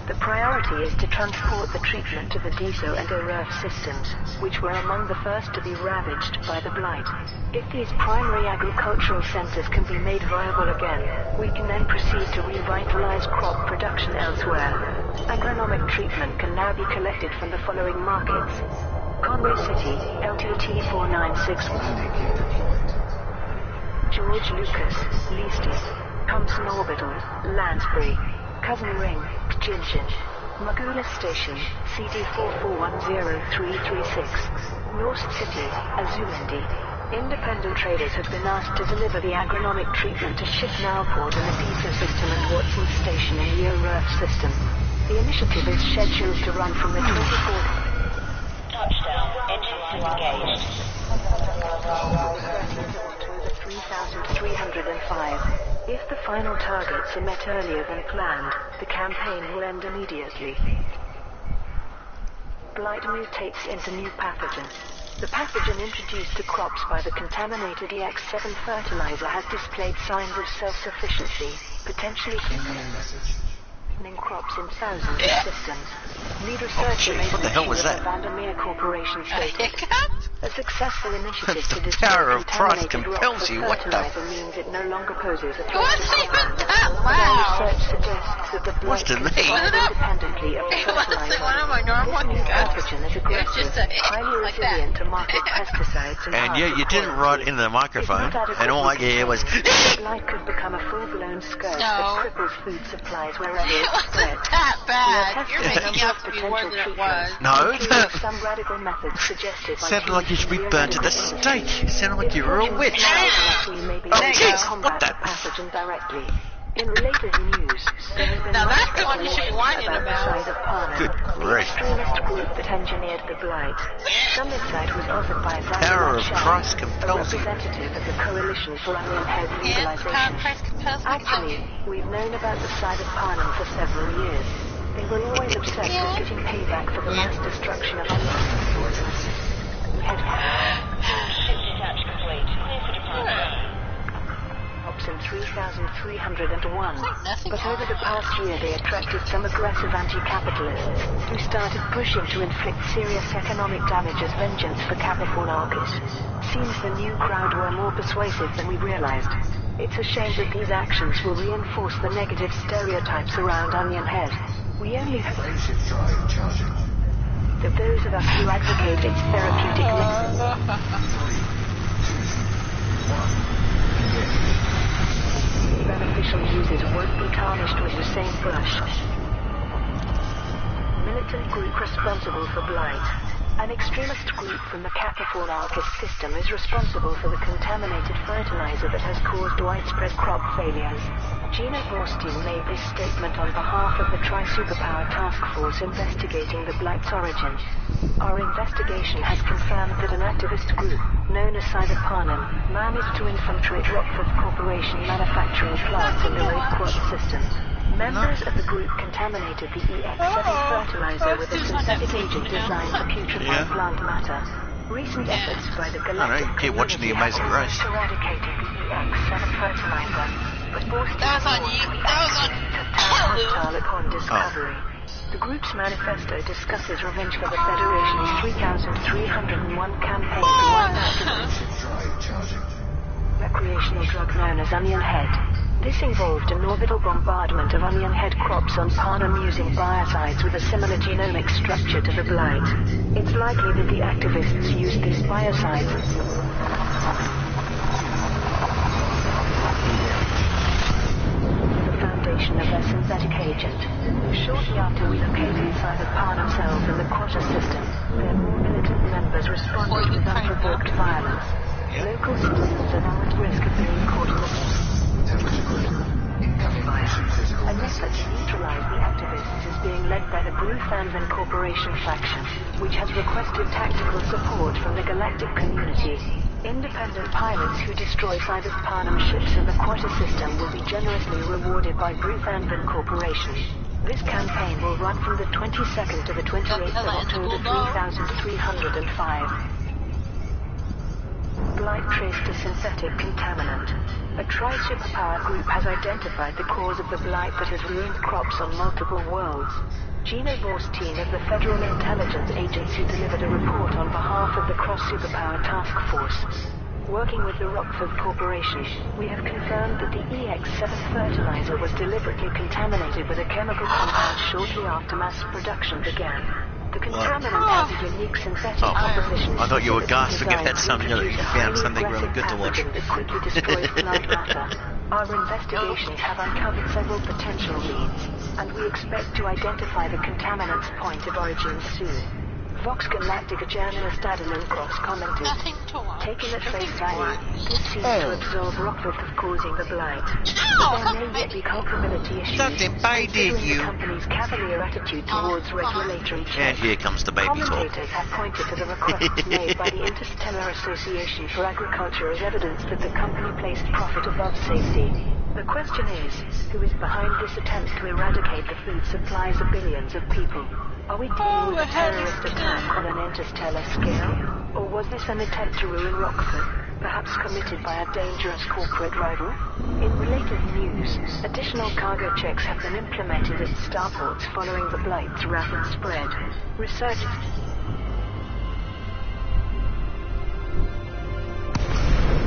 The priority is to transport the treatment to the DESO and OREF systems, which were among the first to be ravaged by the blight. If these primary agricultural centers can be made viable again, we can then proceed to revitalize crop production elsewhere. Agronomic treatment can now be collected from the following markets: Conway City, LTT 4961. Landing gear deployed. George Lucas, Leasty, Thompson Orbital, Lansbury, Cousin Ring, Gingin, Magula Station, CD 4410336, North City, Azulindi. Independent traders have been asked to deliver the agronomic treatment to Ship Nowport and the DESO system and Watson Station in the OREF system. The initiative is scheduled to run from the 24th. Touchdown. Engines disengaged. 3305. If the final targets are met earlier than planned, the campaign will end immediately. Blight mutates into new pathogen. The pathogen introduced to crops by the contaminated EX7 fertilizer has displayed signs of self-sufficiency, potentially Incoming message. in crops in thousands of systems. Lead researcher jeez, made what the hell was mention of that? the Vandermeer Corporation A stated. hiccup? A successful initiative The to destroy power of Christ contaminated rock compels for you, what the- fertilizer means it no longer poses a It threat to wasn't crops. even that Our loud. research suggests that the What's blight the can name? survive independently of the It wasn't fertilizer. one of my normal This new hiccups. pathogen is It was aggressive, just a hit highly like resilient that. to market pesticides and And yet you didn't write in the microphone, and all I could hear was. The blight could become a full-blown scourge No. that cripples food supplies wherever It it wasn't spreads. that We are bad. testing You're a making number out of to be potential more than it treatments, was. No. including some radical methods suggested by Sounded like you should be key burnt at the biomedical stake. industry. It sounded like you were a witch. We may be Oh, able to jeez, combat what the- the pathogen directly. In related news, there has been Now much that's the one you should be speculation whining about the about. site of Parnham, Good the grief. extremist group that engineered the blight. Summit site was offered by Power Vladimir of Shah, Christ a compels you. representative of the Coalition for Onion Head Yeah, the power Legalization. of Christ compels me to Actually, we've known about the site of Parnham for several years. They were always obsessed Yeah. with getting payback for the mass destruction of onion sources. Ship detach complete. Clear for departure. Crops in 3,301. Nothing But over the past year, they attracted some aggressive anti-capitalists who started pushing to inflict serious economic damage as vengeance for Capifol Arcus. Seems the new crowd were more persuasive than we realized. It's a shame that these actions will reinforce the negative stereotypes around Onion Head. We only hope Frameshift drive charging. that those of us who advocate its therapeutic method 3, 2, 1. Engage. beneficial uses won't be tarnished with the same brush. Militant group responsible for blight. An extremist group from the Capifol Arcus system is responsible for the contaminated fertilizer that has caused widespread crop failures. Gina Borstein made this statement on behalf of the Tri-Superpower Task Force investigating the blight's origin. Our investigation has confirmed that an activist group, known as Cyber Parnham, managed to infiltrate Rockford Corporation manufacturing plants in the Red Quad system. Members of the group contaminated the EX7 fertilizer with a synthetic agent designed to putrefy Yeah. plant matter. Recent efforts by the I don't know, Galactic keep watching The community Amazing have Race. almost eradicated the EX7 fertilizer, but Borstein That was on warned you. we That was on activists have turned Hulu. hostile upon discovery. The group's manifesto discusses revenge for the Federation's 3,301 campaign to wipe out the Frameshift drive charging. recreational drug known as Onion Head. This involved an orbital bombardment of onion head crops on Parnum using biocides with a similar genomic structure to the blight. It's likely that the activists used this biocide. The foundation of their synthetic agent. Shortly after we located inside the Parnum cells in the Quater system, their more militant members responded with unprovoked violence. Local citizens are now at risk of being caught in the an effort to neutralize the activists is being led by the Blue Fans Incorporation faction, which has requested tactical support from the galactic community. Independent pilots who destroy Cybus Parnum ships in the Quater system will be generously rewarded by Blue Fans Incorporation. This campaign will run from the 22nd to the 28th of October 3305. Blight traced a synthetic contaminant. A tri-superpower group has identified the cause of the blight that has ruined crops on multiple worlds. Gina Borstein of the Federal Intelligence Agency delivered a report on behalf of the Cross-Superpower Task Force. Working with the Rockford Corporation, we have confirmed that the EX-7 fertilizer was deliberately contaminated with a chemical compound shortly after mass production began. The contaminant has a unique synthetic composition. I thought you were gasping and had something that you found something really good to watch. That quickly destroys plant matter. Our investigations have uncovered several potential leads, and we expect to identify the contaminant's point of origin soon. Vox Galactica journalist Adeline Cross commented, Nothing to watch. taken at face value, this seems to absolve Rockford of causing the blight. Ow! But there may yet be culpability issues, Something baited considering you. the company's cavalier attitude towards regulatory And change. here comes the baby talk. Commentators have pointed to the requests made by the Interstellar Association for Agriculture as evidence that the company placed profit above safety. The question is, who is behind this attempt to eradicate the food supplies of billions of people? Are we dealing with a terrorist attack on an interstellar scale? Or was this an attempt to ruin Rockford, perhaps committed by a dangerous corporate rival? In related news, additional cargo checks have been implemented at starports following the blight's rapid spread. Researchers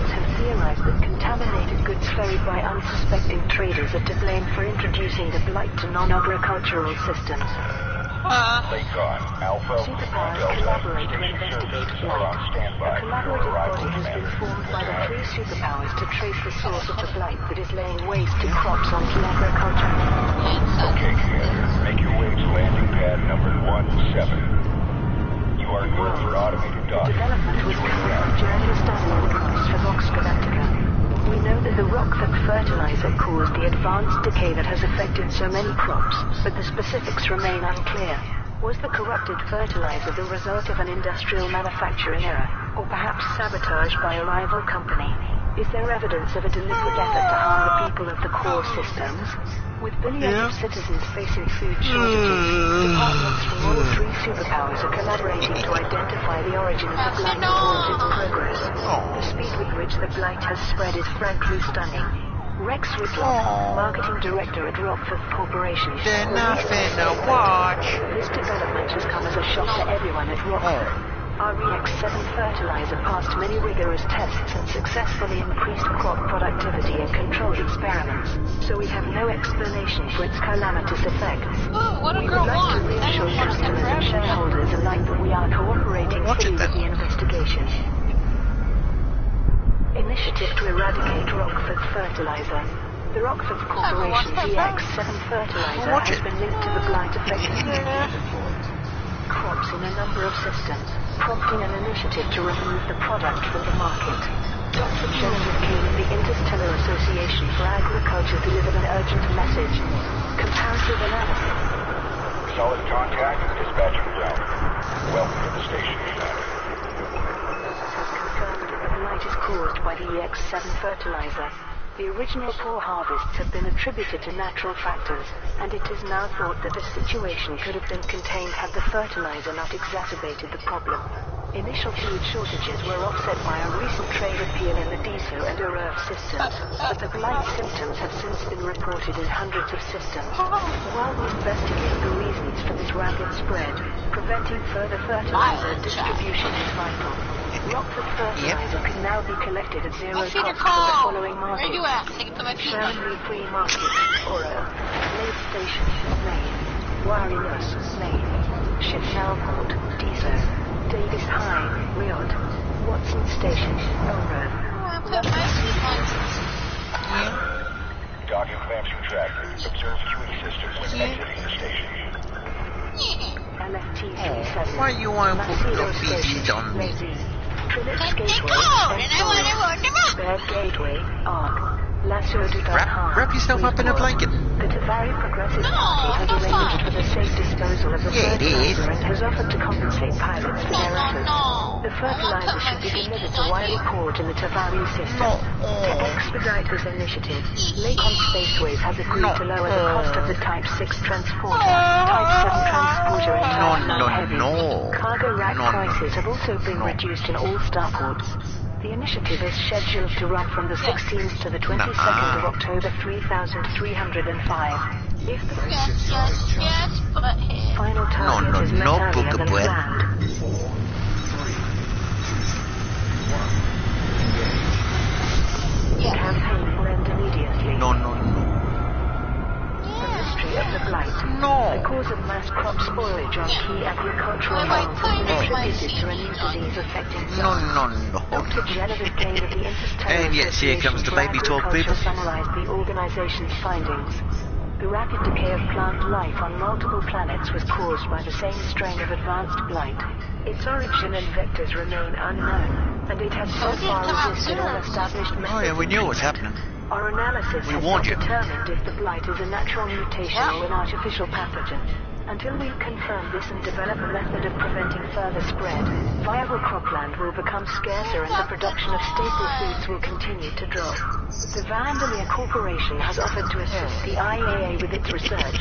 have theorized that contaminated goods ferried by unsuspecting traders are to blame for introducing the blight to non-agricultural systems. Lakon, Alpha, Superpowers Delta, collaborate to station investigate services are on blight. standby A for collaborative arrival body has been commanders. formed by the three superpowers to trace the source of the blight that is laying waste to crops on agriculture. Okay, Commander. Make your way to landing pad number 17. You are good for automated The docking. development was Enjoy covered your by ride. journalist Adeline Cross for Vox Galactica. We know that the Rockford fertilizer caused the advanced decay that has affected so many crops, but the specifics remain unclear. Was the corrupted fertilizer the result of an industrial manufacturing error, or perhaps sabotaged by a rival company? Is there evidence of a deliberate effort to harm the people of the core systems? With billions of citizens facing food shortages, departments from all three superpowers are collaborating to identify the origin of the blight that halts its progress. The speed with which the blight has spread is frankly stunning. Rex Whitlock, marketing director at Rockford Corporation, There's will nothing to reiterate watch. this development has come as a shock to everyone at Rockford. Our EX-7 fertilizer passed many rigorous tests and successfully increased crop productivity in controlled experiments, so we have no explanation for its calamitous effects. Ooh, what a We girl would like to wants. I reassure just want to customers and forever. shareholders alike that we are cooperating Watch fully it with then. the investigation. Initiative to eradicate Rockford fertilizer. The Rockford Corporation's EX-7 fertilizer Watch has it. been linked to the blight affecting crops in a number of systems, prompting an initiative to remove the product from the market. Dr. Joseph King of the Interstellar Association for Agriculture delivered an urgent message. Comparative analysis. Solid contact, dispatching ground. Welcome to the station, Commander. Has confirmed that the blight is caused by the EX-7 fertilizer. The original poor harvests have been attributed to natural factors, and it is now thought that the situation could have been contained had the fertilizer not exacerbated the problem. Initial food shortages were offset by a recent trade appeal in the DISO and EREF systems, but the blight symptoms have since been reported in hundreds of systems. While we investigate the reasons for this rapid spread, preventing further fertilizer distribution is vital. Rockford fertilizer can now be collected at zero My feet are cost from the cold. following Where are you markets. at? So I can put my feet on. Fernley Free Market, Oro. Lake Station, Maine. Warriors, Maine. Shipnalport, Deso. Davis High, Riot. Watson Station, Oro. I put my feet on. Docking clamps retracted. Observe QE system when exiting the station. LFT 37. Why you want to put Macedo your Station, feet on me? Lazy. Trinity They're Gateway, cold, and I want to warm them up. Bed Gateway, Arc. Lasso de Wrap yourself up in a blanket. The Tafari Progressive No, Party has that's arranged fine. for the safe disposal of the Yeah, it is. fertilizer and has offered to compensate pilots for their efforts. No. The fertilizer should be delivered to Wiley Port in the Tafari system. No. To expedite this initiative, Lakon Spaceways has agreed to lower the cost of the Type 6 transporter, Type 7 transporter and Type 9 heavy. No. Cargo rack No. prices have also been reduced in all starports. The initiative is scheduled to run from the 16th to the 22nd of October 3305. If the Yes, butthead. final target no, is met no, earlier than Booker planned, 4, 3, 2, 1. Engage. the campaign will end immediately. No. The mystery of the blight. The cause of mass crop spoilage on key agricultural Am I lands has been putting my attributed to a new feet on? disease affecting No. Dr. Genevieve Kane of the Interstellar And yes, here comes the baby talk, Agriculture people. summarized the organization's findings. The rapid decay of plant life on multiple planets was caused by the same strain of advanced blight. Its origin and vectors remain unknown, and it has so Oh, it didn't far come out resisted sooner. all established methods. Oh yeah, we knew of what was treatment. happening. Our analysis We has warned not you. determined if the blight is a natural mutation or an artificial pathogen. Until we confirm this and develop a method of preventing further spread, viable cropland will become scarcer and the production of staple foods will continue to drop. The Vandermeer Corporation has offered to assist the IAA with its research.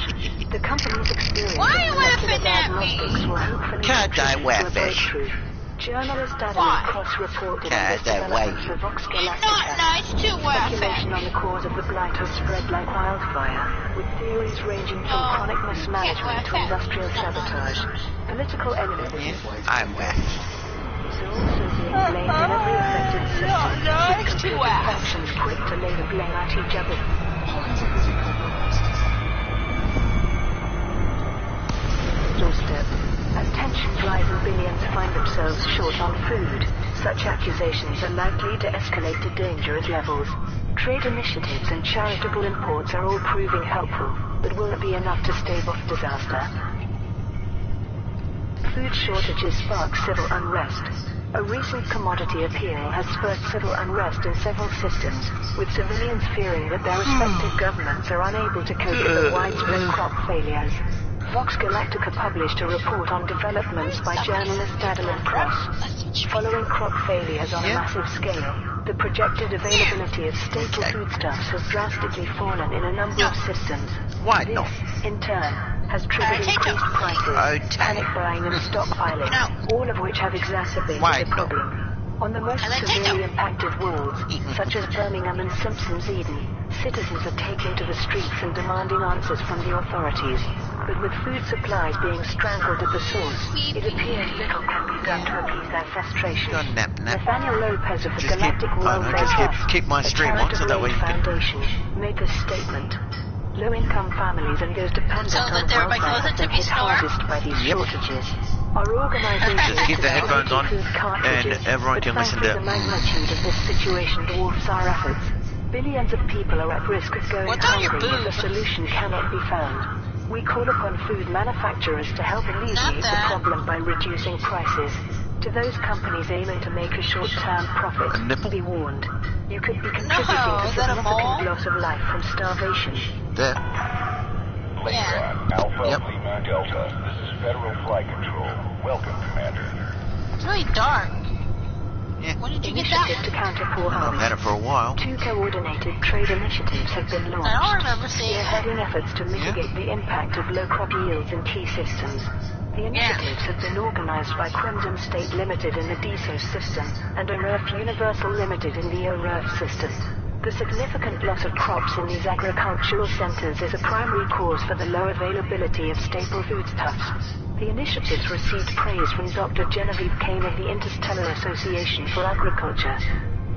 The company's experience Why are you with molecular laughing at me? diagnostics will hopefully Can't I contribute to a laugh at you? breakthrough. Journalist Why? Adam Cross reported on this Can't I development wait? for Vox It's Galactica. not nice to laugh at. Speculation on the cause of the blight has spread like wildfire, with theories ranging from Oh, chronic mismanagement to industrial sabotage. Political enemies I'm wet. is also being blamed in every affected system, with competing factions quick to lay the blame at each other. Lines are busy compromised. Doorstep. As tensions rise and billions find themselves short on food, such accusations are likely to escalate to dangerous levels. Trade initiatives and charitable imports are all proving helpful, but will it be enough to stave off disaster? Food shortages spark civil unrest. A recent commodity appeal has spurred civil unrest in several systems, with civilians fearing that their respective governments are unable to cope with the widespread crop failures. Vox Galactica published a report on developments by journalist Adeline Cross. Following crop failures on a massive scale, the projected availability of staple foodstuffs has drastically fallen in a number of systems. Why This, not? in turn, has triggered take increased them. prices, panic buying and stockpiling, No. all of which have exacerbated Why the not? problem. On the most And then take severely them. impacted wards, such as Birmingham and Simpsons Eden, citizens are taking to the streets and demanding answers from the authorities. But with food supplies being strangled at the source, it appears little can be done to appease their frustration. Go nap. Nathaniel Lopez of the Just keep- Galactic I know, Welfare just Trust, keep my a stream on so that way you charitable can- aid foundation, made this statement. Low-income families and those dependent So on that everybody welfare goes have into been me hit snore? hardest by these Yep. shortages. Our organization Just keep the headphones on, food cartridges, and everyone but can listen frankly, to- the magnitude of this situation dwarfs our efforts. Billions of people are at risk of going What's on your hungry if a boob? solution cannot be found. We call upon food manufacturers to help alleviate the that. problem by reducing prices. To those companies aiming to make a short-term profit, A nipple? be warned. You could be contributing No, to is that a significant mole? loss of life from starvation. There. Lakefront, Alpha Yep. Lima Delta. This is Federal Flight Control. Welcome, Commander. It's really dark. Yeah. When did you get that? Initiative to counter poor I've had it harvest. for a while. 2 coordinated trade initiatives have been launched. I don't remember seeing it. Spearheading efforts to mitigate the impact of low crop yields in key systems. The initiatives have been organized by Crimson State Limited in the DSO system and Earth Universal Limited in the OREF system. The significant loss of crops in these agricultural centers is a primary cause for the low availability of staple foodstuffs. The initiatives received praise from Dr. Genevieve Kane of the Interstellar Association for Agriculture.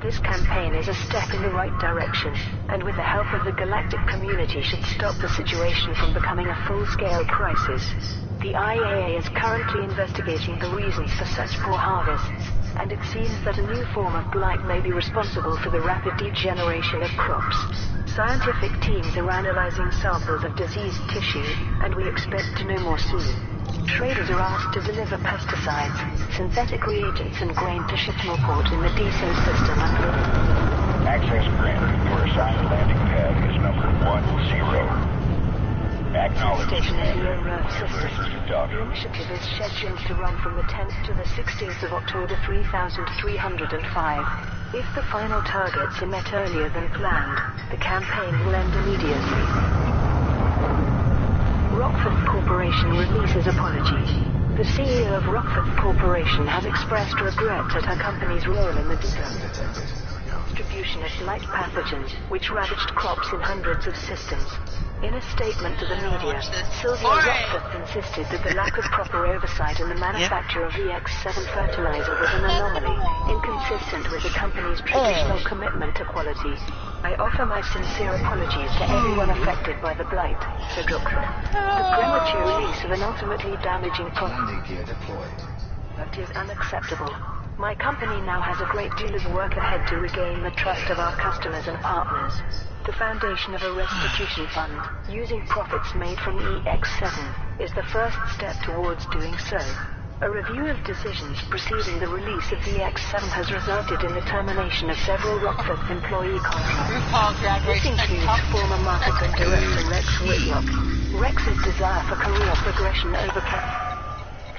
This campaign is a step in the right direction, and with the help of the galactic community should stop the situation from becoming a full-scale crisis. The IAA is currently investigating the reasons for such poor harvests, and it seems that a new form of blight may be responsible for the rapid degeneration of crops. Scientific teams are analyzing samples of diseased tissue, and we expect to know more soon. Traders are asked to deliver pesticides, synthetic reagents, and grain to Shipmoport in the DSO system under... Access granted. Your assigned landing pad is number 10. Acknowledged. Station Earth system. Doc. The initiative is scheduled to run from the 10th to the 16th of October 3305. If the final targets are met earlier than planned, the campaign will end immediately. Rockford Corporation releases apology. The CEO of Rockford Corporation has expressed regret at her company's role in the distribution of blight pathogens, which ravaged crops in hundreds of systems. In a statement to the media, Sylvia Rockford insisted that the lack of proper oversight in the manufacture of VX7 fertilizer was an anomaly, inconsistent with the company's traditional commitment to quality. I offer my sincere apologies to everyone affected by the blight, said Rockford. The premature release of an ultimately damaging product is unacceptable. My company now has a great deal of work ahead to regain the trust of our customers and partners. The foundation of a restitution fund, using profits made from EX7, is the first step towards doing so. A review of decisions preceding the release of EX7 has resulted in the termination of several Rockford employee contracts. This includes former marketing director Rex Whitlock. Rex's desire for career progression overcame...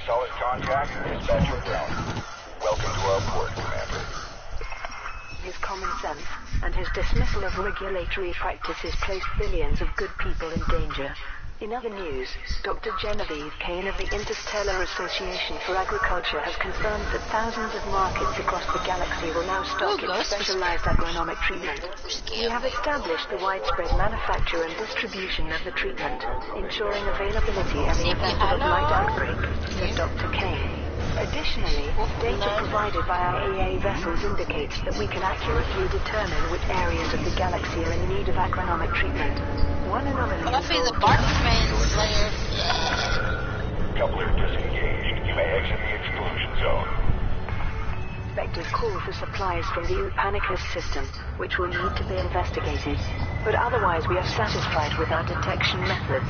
Solid contact. Dispatcher ground. Welcome to our port, Commander. His common sense and his dismissal of regulatory practices placed billions of good people in danger. In other news, Dr. Genevieve Kane of the Interstellar Association for Agriculture has confirmed that thousands of markets across the galaxy will now stock its specialized agronomic treatment. We have established the widespread manufacture and distribution of the treatment, ensuring availability in the event of a blight outbreak, said Dr. Kane. Additionally, data provided by our AA vessels indicates that we can accurately determine which areas of the galaxy are in need of agronomic treatment. One anomaly Buffy the Bartman Slayer. Coupler disengaged. You may exit the exclusion zone. Inspectors call for supplies from the Upanicus system, which will need to be investigated, but otherwise we are satisfied with our detection methods.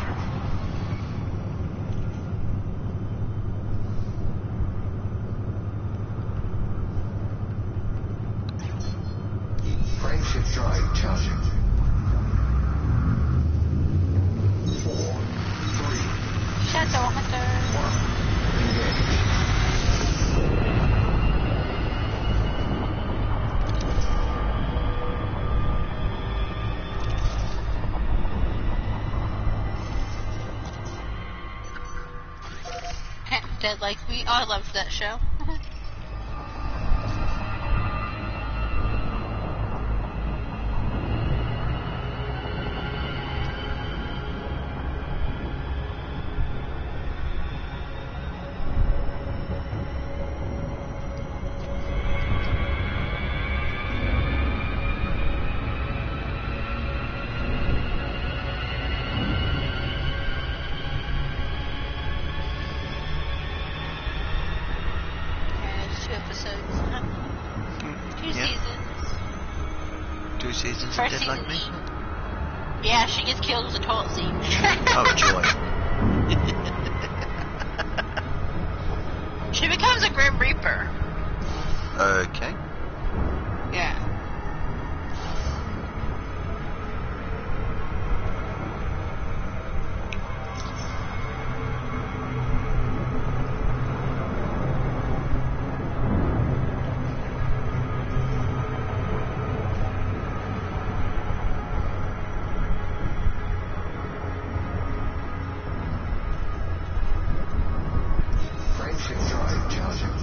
Frameshift drive charging. 4, 3, Shadowhunter. 1. Engage. Dead Like Me. Oh, I loved that show. Seasons of First Dead Like Me? season. Yeah, she gets killed with a toilet seat. Oh, joy. She becomes a Grim Reaper. Okay. Yeah. Frameshift drive charging.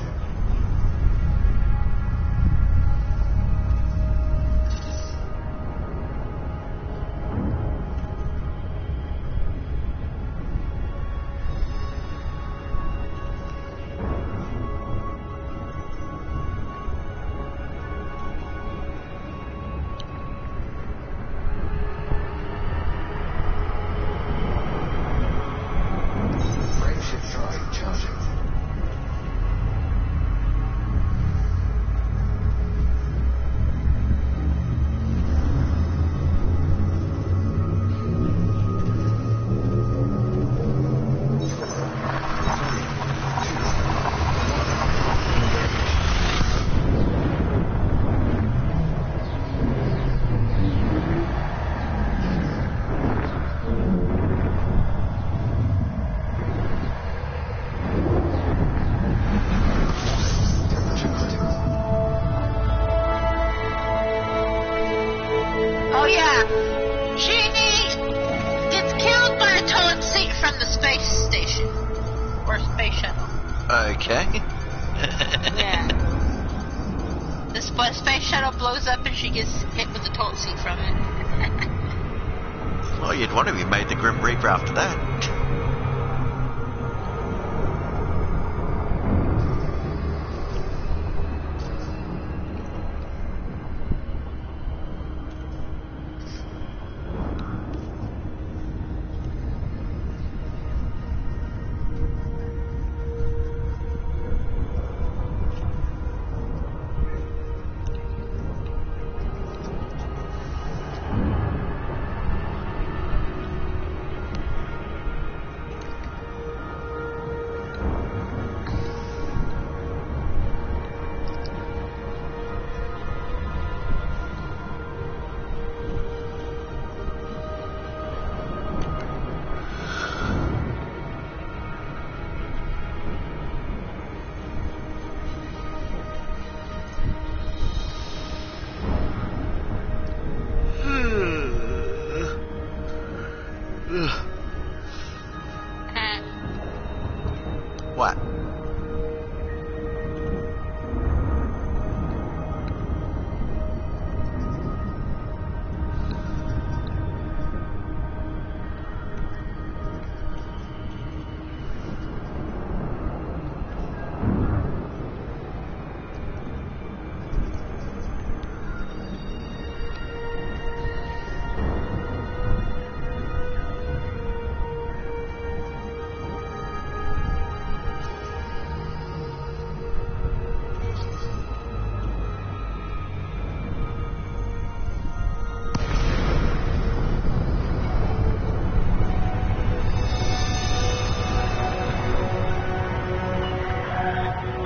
yeah. Genie gets killed by a toilet seat from the space station. Or space shuttle. Okay. Yeah. The space shuttle blows up and she gets hit with the toilet seat from it. Well, you'd want to be made the Grim Reaper after that. What?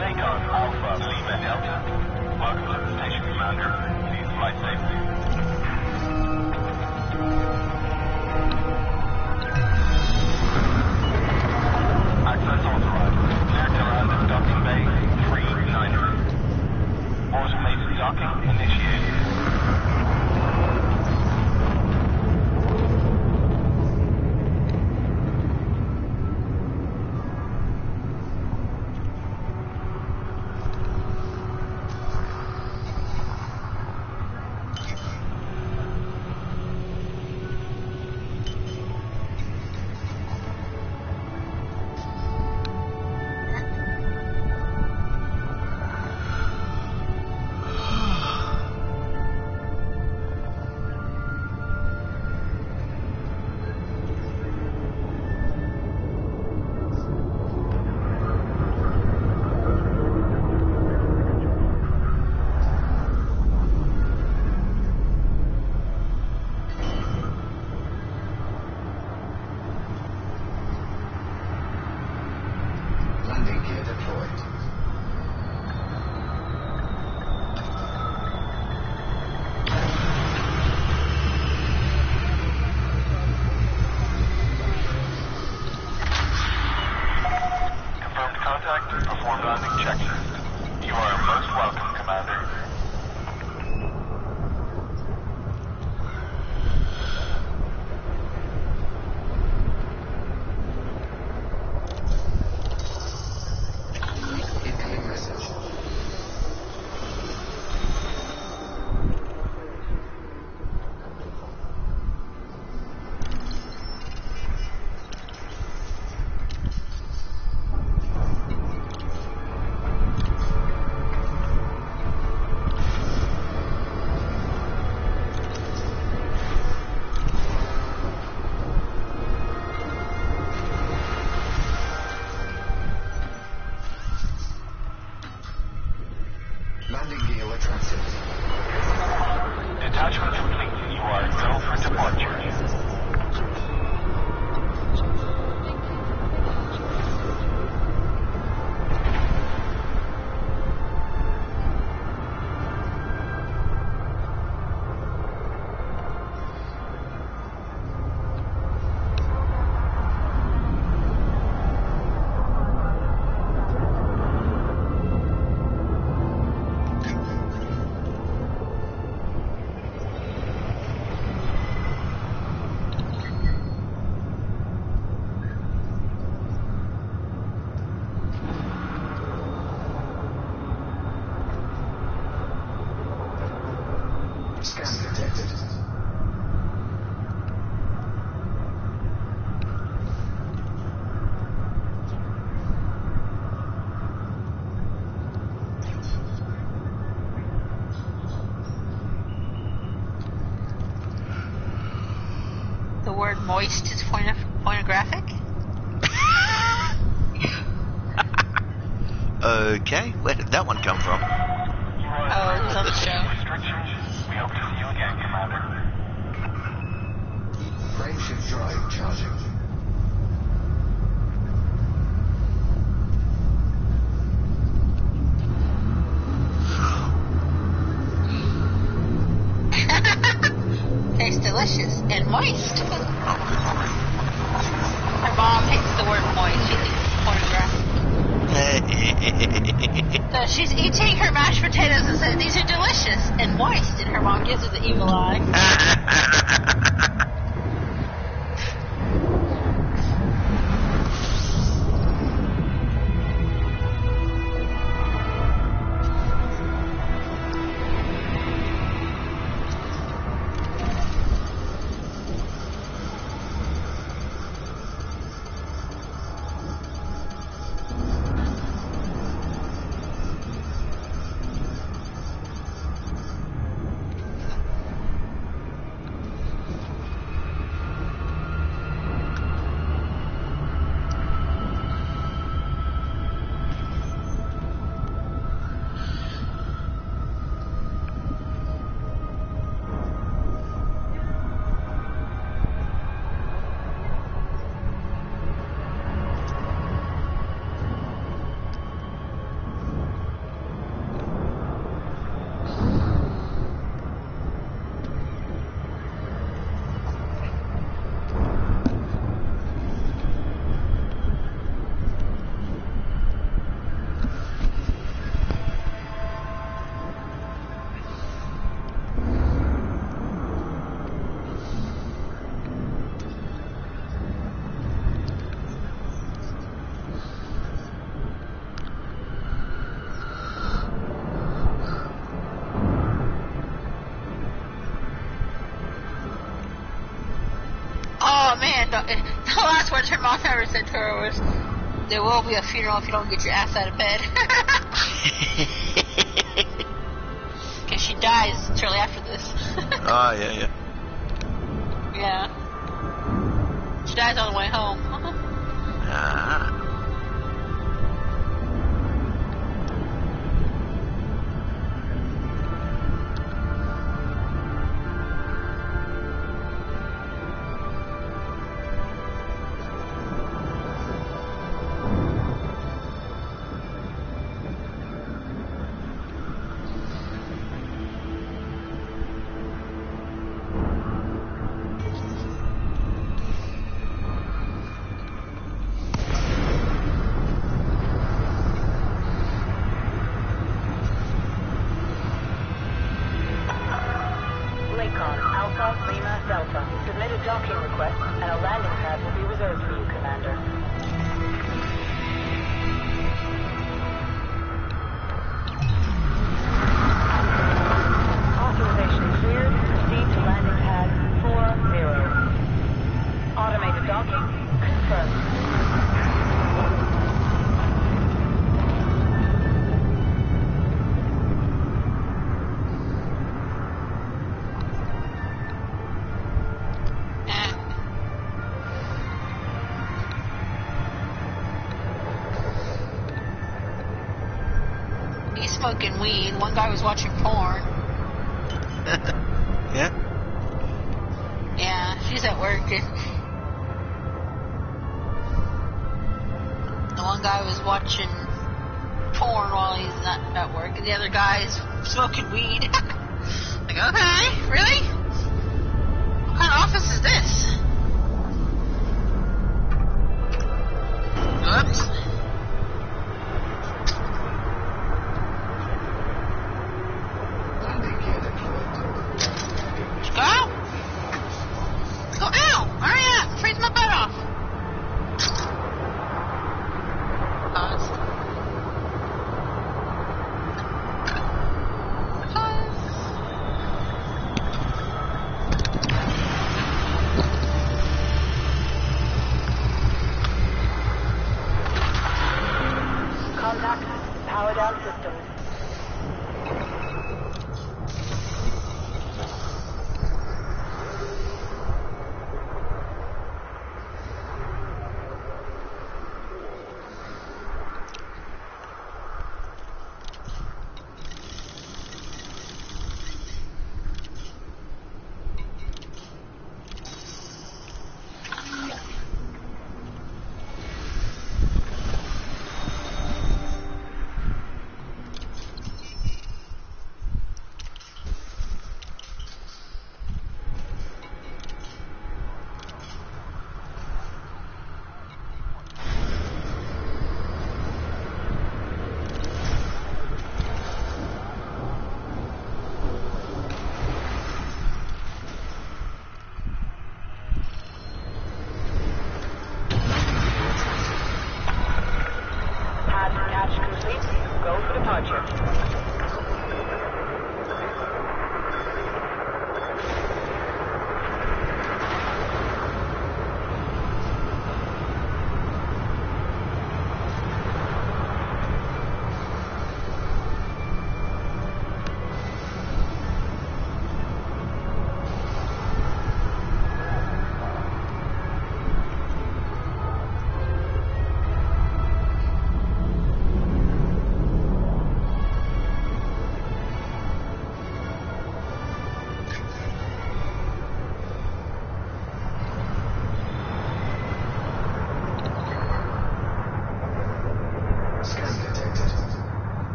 Lakon Alpha Lima Delta. Welcome to the station, Commander. Please fly safely. Access authorized. Clear to land at docking bay 390. Automated docking initiated. Landing gear deployed. Confirmed contact. Perform landing checklist. You are most welcome, Commander. Incoming message. Landing gear retracted. Detachment complete. You are go for departure. Scan detected. The word moist is pornographic? Okay, where did that one come from? Oh, it was on the show. Restrictions. We hope to see you again, Commander. Frameshift drive charging. Tastes delicious and moist. Her mom hates the word moist. She thinks it's pornographic. So she's eating her mashed potatoes and says, these are delicious and moist. And her mom gives her the evil eye. Oh man, the last words her mom ever said to her was, there will be a funeral if you don't get your ass out of bed. Because she dies shortly after this. Oh, yeah. Yeah. She dies on the way home. Ah. Lakon, Alpha, Lima, Delta. Submit a docking request, and a landing pad will be reserved for you, Commander. Authorization cleared. Proceed to landing pad 40. Automated docking confirmed. He's smoking weed. One guy was watching porn. Yeah? Yeah, she's at work. The one guy was watching porn while he's not at work, and the other guy's smoking weed. Like, okay, really? What kind of office is this? Oops. Landing gear deployed. Go! Go out! Hurry up! Freeze my butt off! Pause. Pause.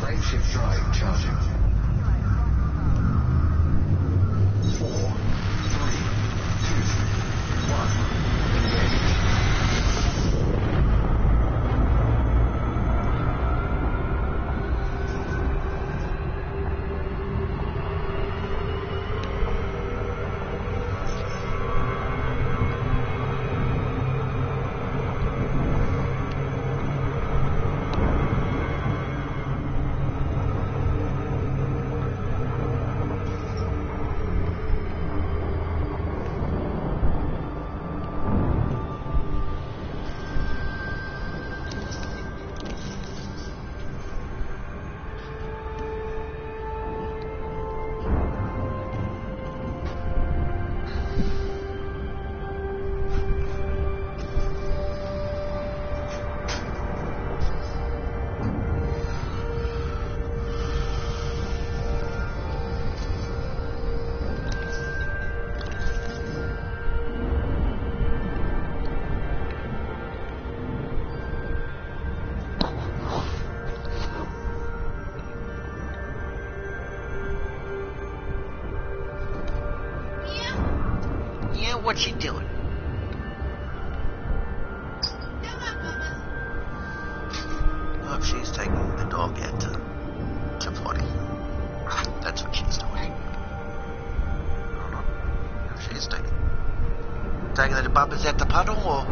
Frameshift drive charging. 4, 3, 2, 1. Engage. Yeah, what's she doing? Oh, she's taking the dog out to potty. That's what she's doing. Hold on. She's taking the bumpers out the puddle, or?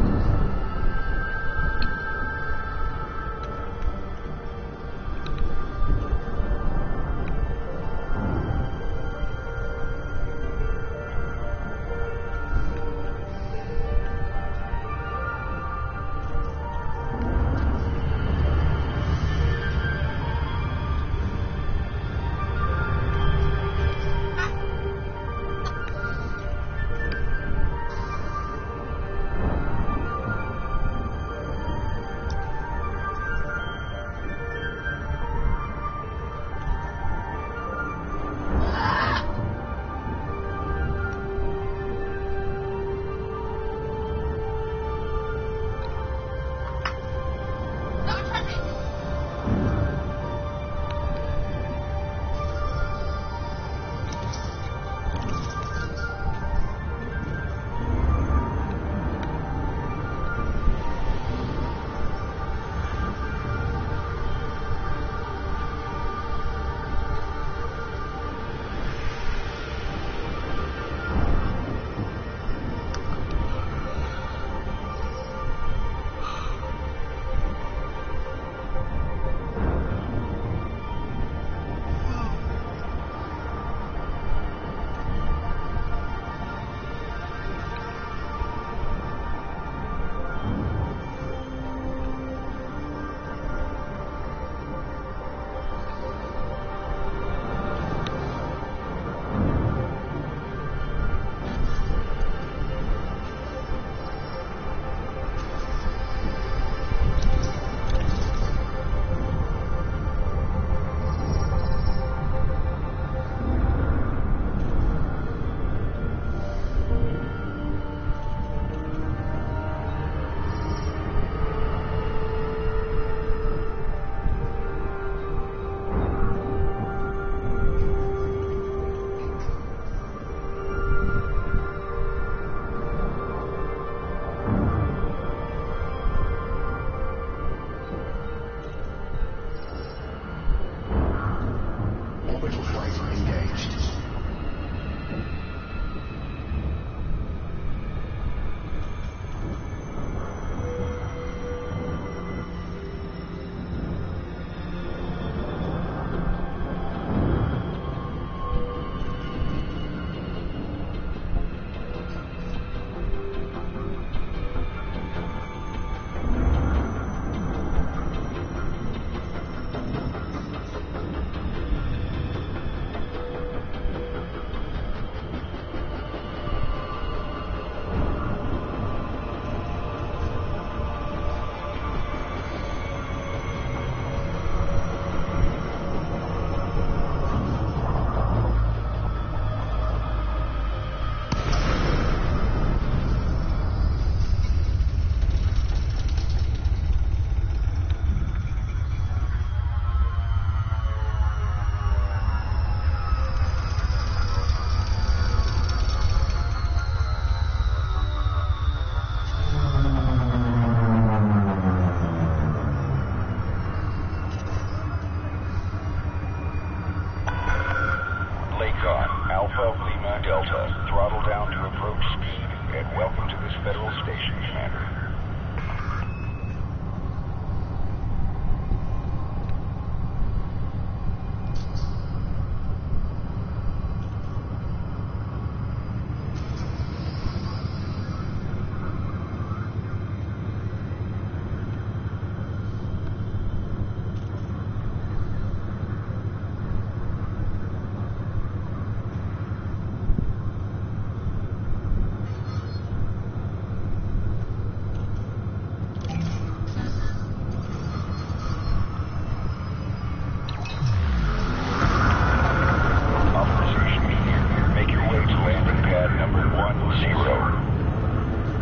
12 Lima Delta, throttle down to approach speed, and welcome to this federal station, Commander.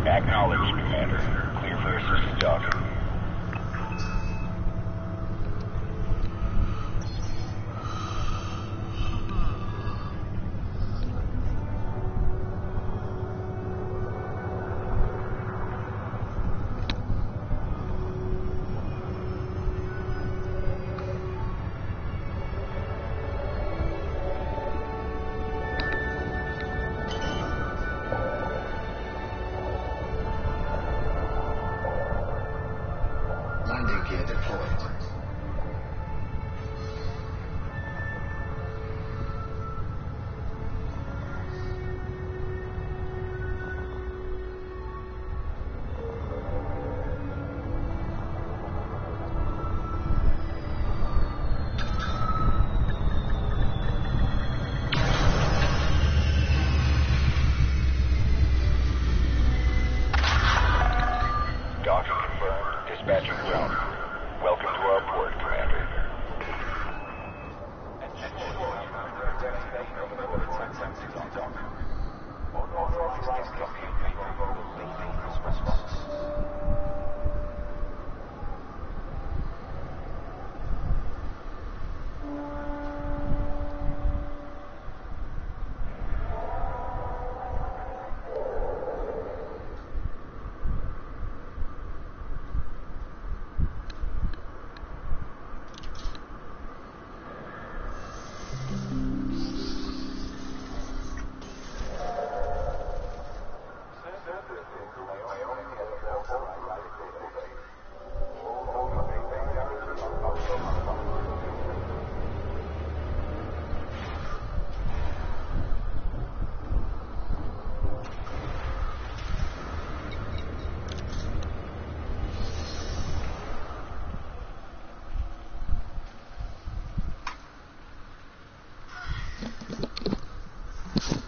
Acknowledged, Commander. Clear for assisted docking. Landing gear deployed. Docking confirmed. Dispatching ground. Welcome to our port, Commander.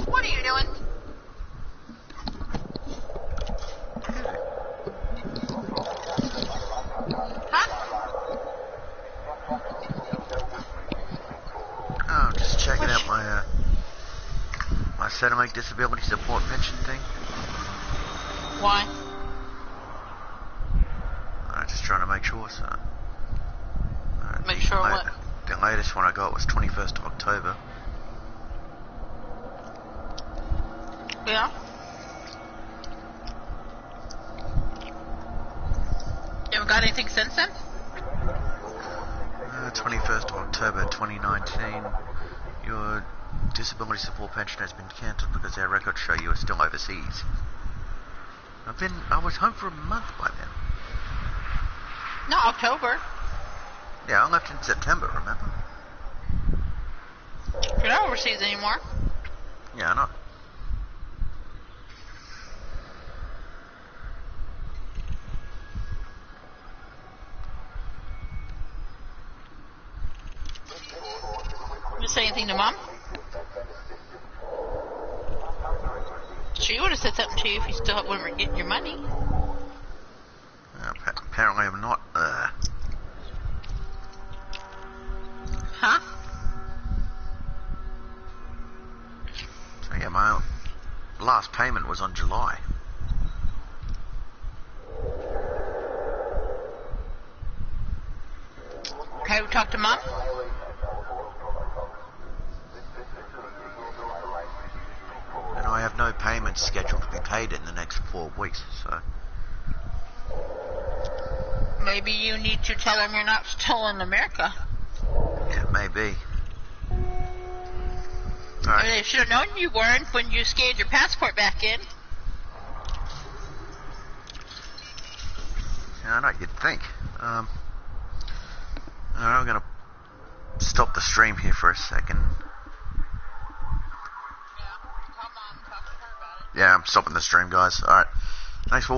What are you doing? Huh? Oh, just checking out my my Centrelink disability support pension thing. Why? Just trying to make sure. So, Make sure what? The latest one I got was 21st of October. Yeah? You haven't got anything since then? 21st of October 2019. Your disability support pension has been cancelled because our records show you are still overseas. I was home for a month by then. No, October. Yeah, I left in September, remember? You're not overseas anymore. Yeah, I know. Did you say anything to Mom? She would have said something to you if you still weren't getting your money. Apparently I'm not. Huh? So yeah, my last payment was on July. Have you talked to Mom? And I have no payments scheduled to be paid in the next 4 weeks, so... Maybe you need to tell him you're not still in America. Yeah, maybe. Alright. They should have known you weren't when you scanned your passport back in. Yeah, I know, you'd think. Alright, I'm gonna stop the stream here for a second. Yeah, I'm stopping the stream, guys. Alright. Thanks for watching.